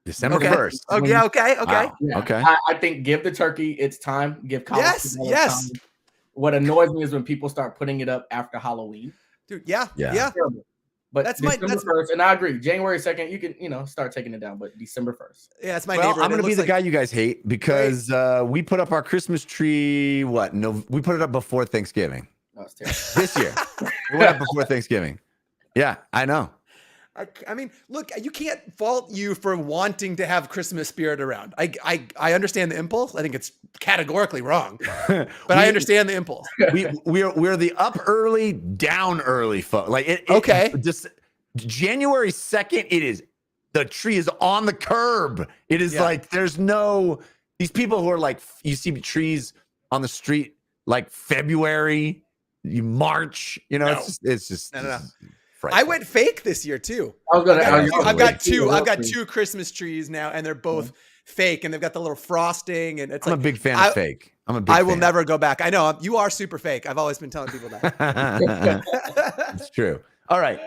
December 1st. Oh, yeah, okay. Wow. Yeah. Okay. I think give the turkey its time. Give college Yes. time. What annoys me is when people start putting it up after Halloween. Dude, yeah. But that's December 1st, and I agree. January 2nd, you can start taking it down, but December 1st. Yeah, it's my neighborhood. neighborhood. I'm going to be the guy you guys hate because we put up our Christmas tree. We put it up before Thanksgiving. That was terrible. This year. We went up before Thanksgiving. Yeah, I know. I mean, look, you can't fault you for wanting to have Christmas spirit around. I understand the impulse. I think it's categorically wrong, but I understand the impulse. We're the up early, down early folks. Like just January 2nd. It is the tree is on the curb. It is like there's no these people who are like you see trees on the street like February, March. You know, it's just no. I went fake this year too. I've got two Christmas trees now, and they're both fake, and they've got the little frosting, and it's I'm like a big fan of fake. I'm a big I will fan. never go back. I know you are super fake. I've always been telling people that. It's true. All right.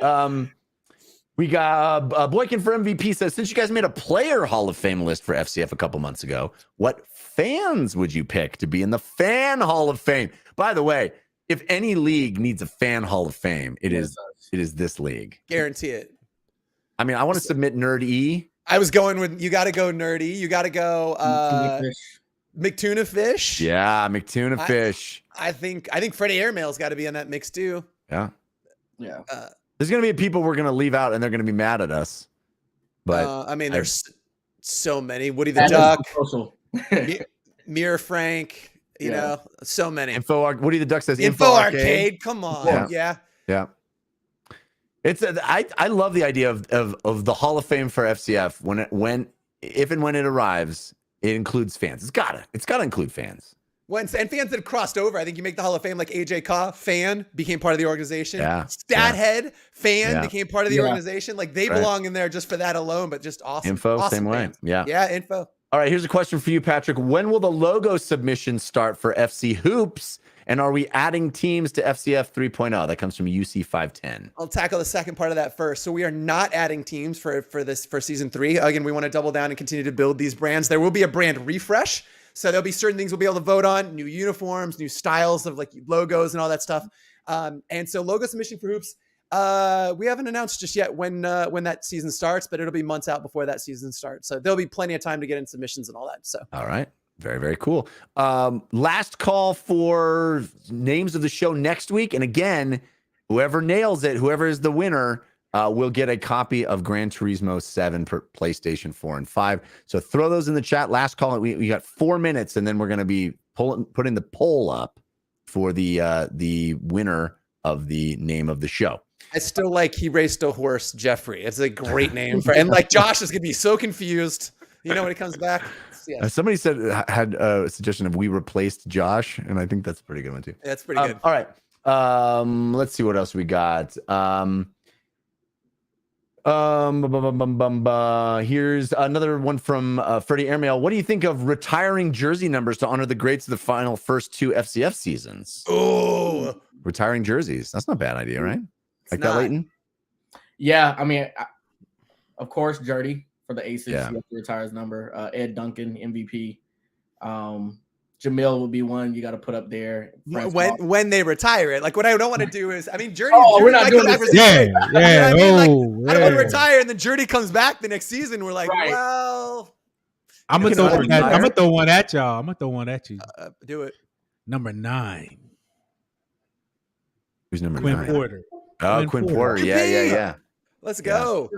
We got Boykin for MVP says, since you guys made a player Hall of Fame list for FCF a couple months ago, what fans would you pick to be in the fan Hall of Fame? By the way, if any league needs a fan Hall of Fame, it is this league. Guarantee it. I mean, I want to submit Nerd E. I was going with, you got to go Nerdy. You got to go McTuna Fish. Yeah, McTuna Fish. I think Freddie Airmail's got to be on that mix too. Yeah. Yeah. There's going to be people we're going to leave out and they're going to be mad at us. But I mean, there's so many. Woody the Duck, Mir Frank, you know, so many. Woody the Duck says Info Arcade. Come on. Yeah. It's I love the idea of the Hall of Fame for FCF if and when it arrives, it includes fans. It's gotta include fans. And fans that have crossed over. I think you make the Hall of Fame, like AJ Kaw, fan, became part of the organization. Yeah. Stathead, fan, became part of the organization. Like they belong in there just for that alone, but just awesome. Info, awesome same fans. way. Yeah. Yeah, info. All right, here's a question for you, Patrick. When will the logo submission start for FC Hoops? And are we adding teams to FCF 3.0? That comes from UC 510. I'll tackle the second part of that first. So we are not adding teams for season 3. Again, we want to double down and continue to build these brands. There will be a brand refresh. So there'll be certain things we'll be able to vote on, new uniforms, new styles of like logos and all that stuff. And so logo submission for Hoops, we haven't announced just yet when that season starts, but it'll be months out before that season starts. So there'll be plenty of time to get in submissions and all that. So all right. Very, very cool. Last call for names of the show next week. And again, whoever nails it, whoever is the winner, will get a copy of Gran Turismo 7 for PlayStation 4 and 5. So throw those in the chat. Last call. We got 4 minutes, and then we're going to be putting the poll up for the winner of the name of the show. I still like He Raced a Horse Jeffrey. It's a great name and like Josh is going to be so confused, when he comes back. Yeah. Somebody had a suggestion of we replaced Josh, and I think that's a pretty good one too. That's pretty good. All right. Let's see what else we got. Here's another one from Freddie Airmail. What do you think of retiring jersey numbers to honor the greats of the final first 2 FCF seasons? Oh, retiring jerseys. That's not a bad idea, right? Like that, Leighton? Yeah, I mean, of course, Jerdy for the Aces. Yeah. He has to retire his number. Ed Duncan, MVP. Jamil would be one you got to put up there. When they retire it. Like what I don't want to do is, I mean, Journey. We're not doing this. Yeah. I don't want to retire and then Journey comes back the next season. We're like, well, I'm gonna throw one at y'all. I'm gonna throw one at you. Do it. Number 9. Who's number Quinn 9? Porter. Oh, Quinn Porter. Yeah. Let's go.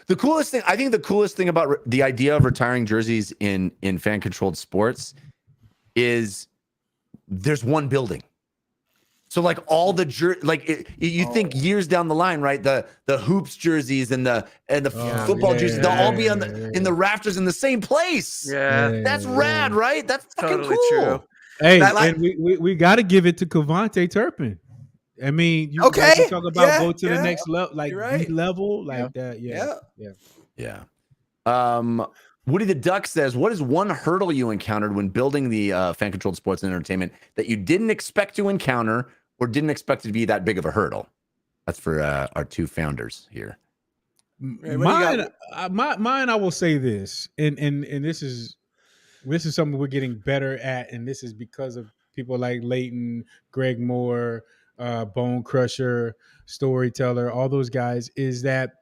The coolest thing about the idea of retiring jerseys in fan controlled sports is there's one building. So like all the you think years down the line, right? The hoops jerseys and the football jerseys, they'll all be in the rafters in the same place. Yeah. That's rad, right? That's fucking totally cool. True. Hey, and we got to give it to Cavante Turpin. I mean, you talk about go to the next level, like right. level, like that. Yeah. Woody the Duck says, what is one hurdle you encountered when building the fan-controlled sports and entertainment that you didn't expect to encounter or didn't expect it to be that big of a hurdle? That's for our 2 founders here. Mine, I will say this, and this is something we're getting better at, and this is because of people like Leighton, Greg Moore, Bone Crusher, Storyteller, all those guys, is that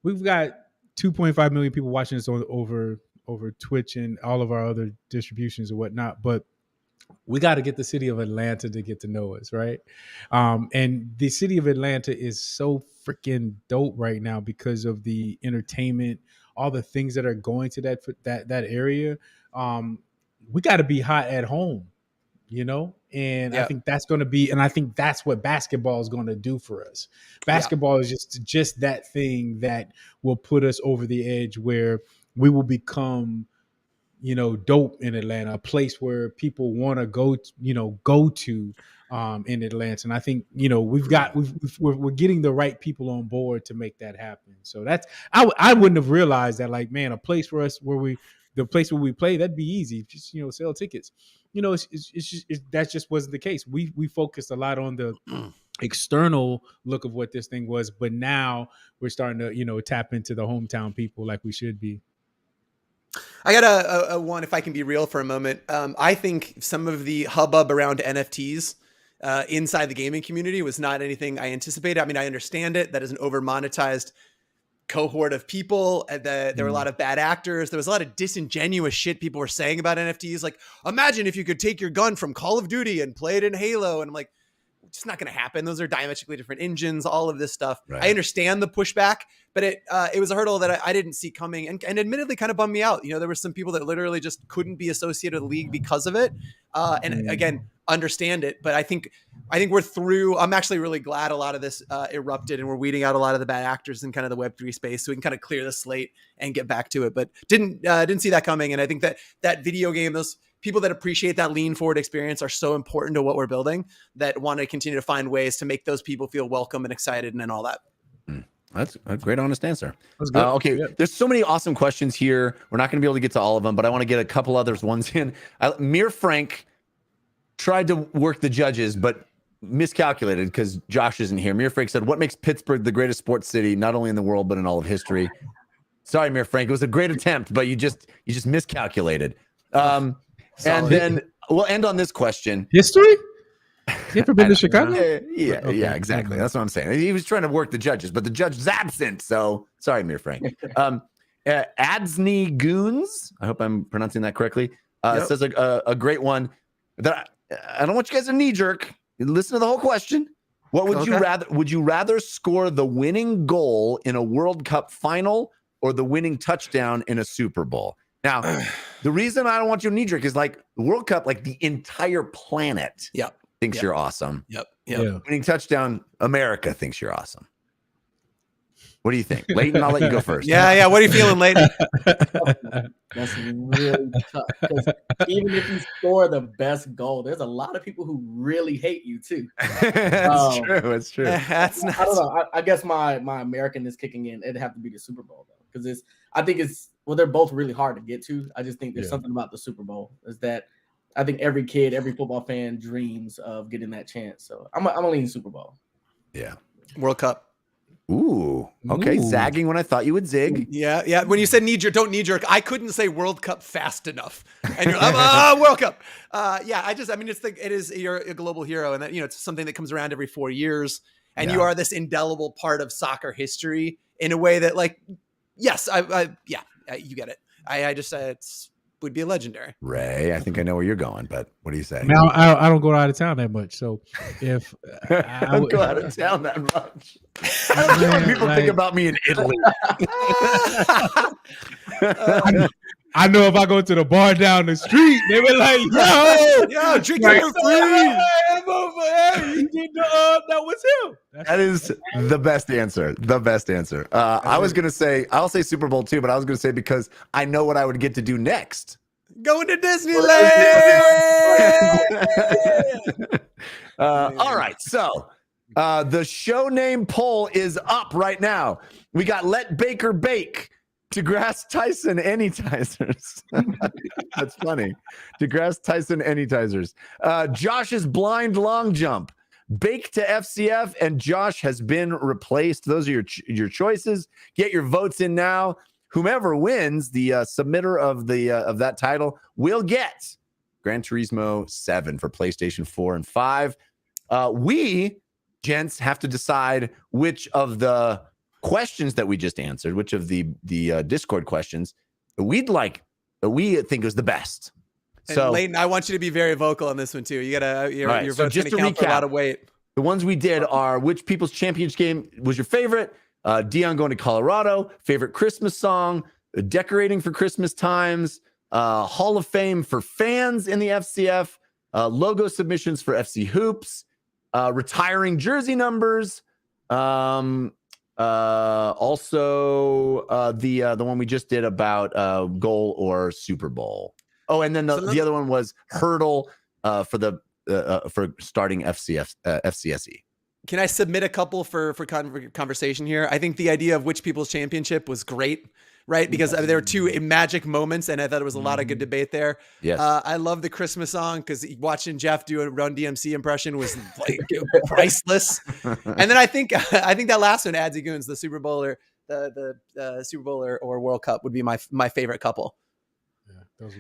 we've got 2.5 million people watching us over Twitch and all of our other distributions and whatnot. But we got to get the city of Atlanta to get to know us, right? And the city of Atlanta is so freaking dope right now because of the entertainment, all the things that are going to that area. We got to be hot at home, and I think that's going to be, and I think that's what basketball is going to do for us. Basketball is just that thing that will put us over the edge where we will become, dope in Atlanta, a place where people want to go to in Atlanta. And I think, we're getting the right people on board to make that happen. So that's, I wouldn't have realized that, like, man, a place for us where the place where we play, that'd be easy. Just sell tickets. That just wasn't the case. We focused a lot on the external look of what this thing was, but now we're starting to tap into the hometown people like we should be. I got a one, if I can be real for a moment. I think some of the hubbub around NFTs inside the gaming community was not anything I anticipated. I mean, I understand it. That is an over monetized cohort of people. There were a lot of bad actors. There was a lot of disingenuous shit people were saying about NFTs. Like, imagine if you could take your gun from Call of Duty and play it in Halo. And I'm like, it's not going to happen. Those are diametrically different engines, all of this stuff. Right. I understand the pushback, but it was a hurdle that I didn't see coming, and admittedly kind of bummed me out. There were some people that literally just couldn't be associated with the league because of it. And again, understand it, but I think we're through. I'm actually really glad a lot of this erupted, and we're weeding out a lot of the bad actors in kind of the Web3 space, so we can kind of clear the slate and get back to it. But didn't see that coming, and I think that video game, those people that appreciate that lean forward experience are so important to what we're building, that want to continue to find ways to make those people feel welcome and excited and all that. That's a great, honest answer. Okay, yeah. There's so many awesome questions here. We're not going to be able to get to all of them, but I want to get a couple others ones in. Mir Frank tried to work the judges, but miscalculated because Josh isn't here. Mir Frank said, "What makes Pittsburgh the greatest sports city, not only in the world but in all of history?" Sorry, Mir Frank. It was a great attempt, but you just miscalculated. And then we'll end on this question. History? You ever been to Chicago? Yeah, exactly. That's what I'm saying. He was trying to work the judges, but the judge is absent. So sorry, Mir Frank. Adsney Goons, I hope I'm pronouncing that correctly, says a great one that I don't want you guys to knee jerk. Listen to the whole question. What would you rather? Would you rather score the winning goal in a World Cup final or the winning touchdown in a Super Bowl? Now, the reason I don't want you to knee jerk is like the World Cup, like the entire planet thinks you're awesome. Winning touchdown, America thinks you're awesome. What do you think? Leighton, I'll let you go first. Yeah. What are you feeling, Leighton? That's really tough. Because even if you score the best goal, there's a lot of people who really hate you too. It's true. It's true. I don't know. I guess my American is kicking in. It'd have to be the Super Bowl though, because they're both really hard to get to. I just think there's something about the Super Bowl is that I think every kid, every football fan dreams of getting that chance. So I'm gonna lean Super Bowl. Yeah. World Cup. Ooh. Okay. Zagging when I thought you would zig. Yeah. When you said knee jerk, don't knee jerk. I couldn't say World Cup fast enough. And you're like, World Cup. You're a global hero, and that, it's something that comes around every 4 years, and you are this indelible part of soccer history in a way that, like, yes, you get it. I just it's would be legendary. Ray, I think I know where you're going, but what do you say? Now I don't go out of town that much, so if I don't go out of town that much, I don't care what people think about me in Italy. I know if I go to the bar down the street, they were like, "Yo, drink it for free." That was him. That is the best answer. The best answer. I was gonna say, I'll say Super Bowl too, but I was gonna say because I know what I would get to do next. Going to Disneyland. All right, so the show name poll is up right now. We got Let Baker Bake, DeGrasse Tyson Anytizers. That's funny. DeGrasse Tyson Anytizers. Josh's blind long jump. Bake to FCF, and Josh has been replaced. Those are your choices. Get your votes in now. Whomever wins, the submitter of that title will get Gran Turismo 7 for PlayStation 4 and 5. We, gents, have to decide which of the questions that we just answered, which of the Discord questions we think was the best. And so, Leighton, I want you to be very vocal on this one too. You gotta your vote's gonna count for a lot of weight. The ones we did are: which People's Championship game was your favorite? Dion going to Colorado. Favorite Christmas song? Decorating for Christmas times. Hall of Fame for fans in the FCF. Logo submissions for FC Hoops. Retiring jersey numbers. Also, the one we just did about goal or Super Bowl. Oh, and then the other one was hurdle for starting FCSE. Can I submit a couple for conversation here? I think the idea of which People's Championship was great, right? Because there were two magic moments, and I thought it was a lot of good debate there. Yes. I love the Christmas song because watching Jeff do a Run DMC impression was like priceless. And then I think that last one, Adsy Goons, the Super Bowl or the Super Bowl or World Cup would be my favorite couple.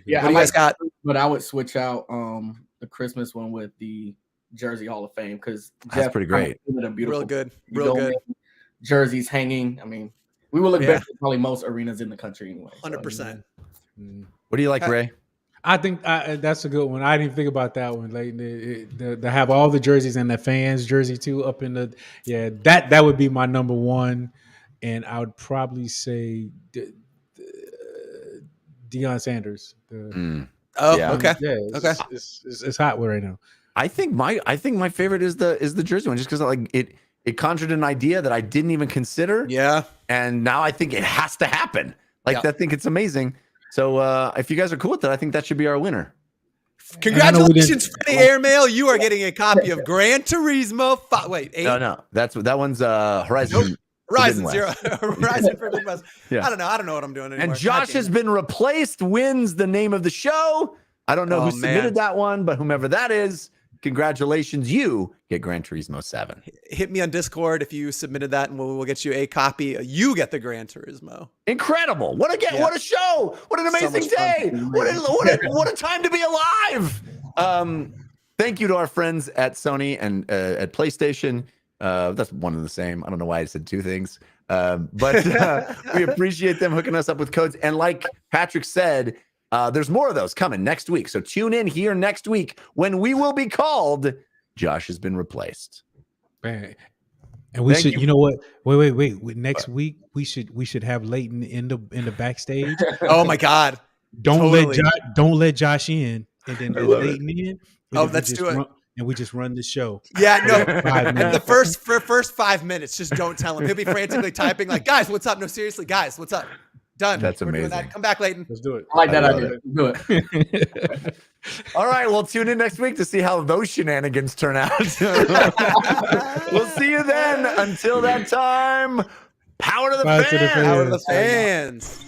Yeah, what do you guys got? But I would switch out the Christmas one with the Jersey Hall of Fame because that's pretty great. Real good. Jerseys hanging. I mean, we will look better than probably most arenas in the country anyway. 100%. What do you like, Ray? I think that's a good one. I didn't think about that one. Like to have all the jerseys and the fans jersey too up in the that would be my number one, and I would probably say Deion Sanders. Okay. Yeah, it's hot right now. I think my favorite is the jersey one, just because like it conjured an idea that I didn't even consider. Yeah, and now I think it has to happen. Like I think it's amazing. So if you guys are cool with that, I think that should be our winner. Congratulations, Freddie Airmail. You are getting a copy of Gran Turismo 5. Wait, 8? No. That one's Horizon. Nope. Horizon Zero. Horizon Forbidden West. Yeah. I don't know what I'm doing anymore. And Josh has been replaced, wins the name of the show. I don't know who submitted that one, but whomever that is, congratulations. You get Gran Turismo 7. Hit me on Discord if you submitted that, and we'll get you a copy. You get the Gran Turismo. Incredible. What a show. What an amazing day. What a time to be alive. Thank you to our friends at Sony and at PlayStation. That's one and the same. I don't know why I said two things. But we appreciate them hooking us up with codes. And like Patrick said, there's more of those coming next week. So tune in here next week when we will be called Josh Has Been Replaced. Man. And we should, you know what? Wait. Next week we should have Leighton in the backstage. Oh my God! Don't let Josh in, and then let Leighton in. Let's do it. And we just run the show. Yeah, no. And the first 5 minutes, just don't tell him. He'll be frantically typing like, "Guys, what's up? No, seriously, guys, what's up?" Done. That's We're amazing. Doing that. Come back, Leighton. Let's do it. I like that idea. Do it. All right, well, tune in next week to see how those shenanigans turn out. We'll see you then. Until that time, power to the fans. Power to the fans.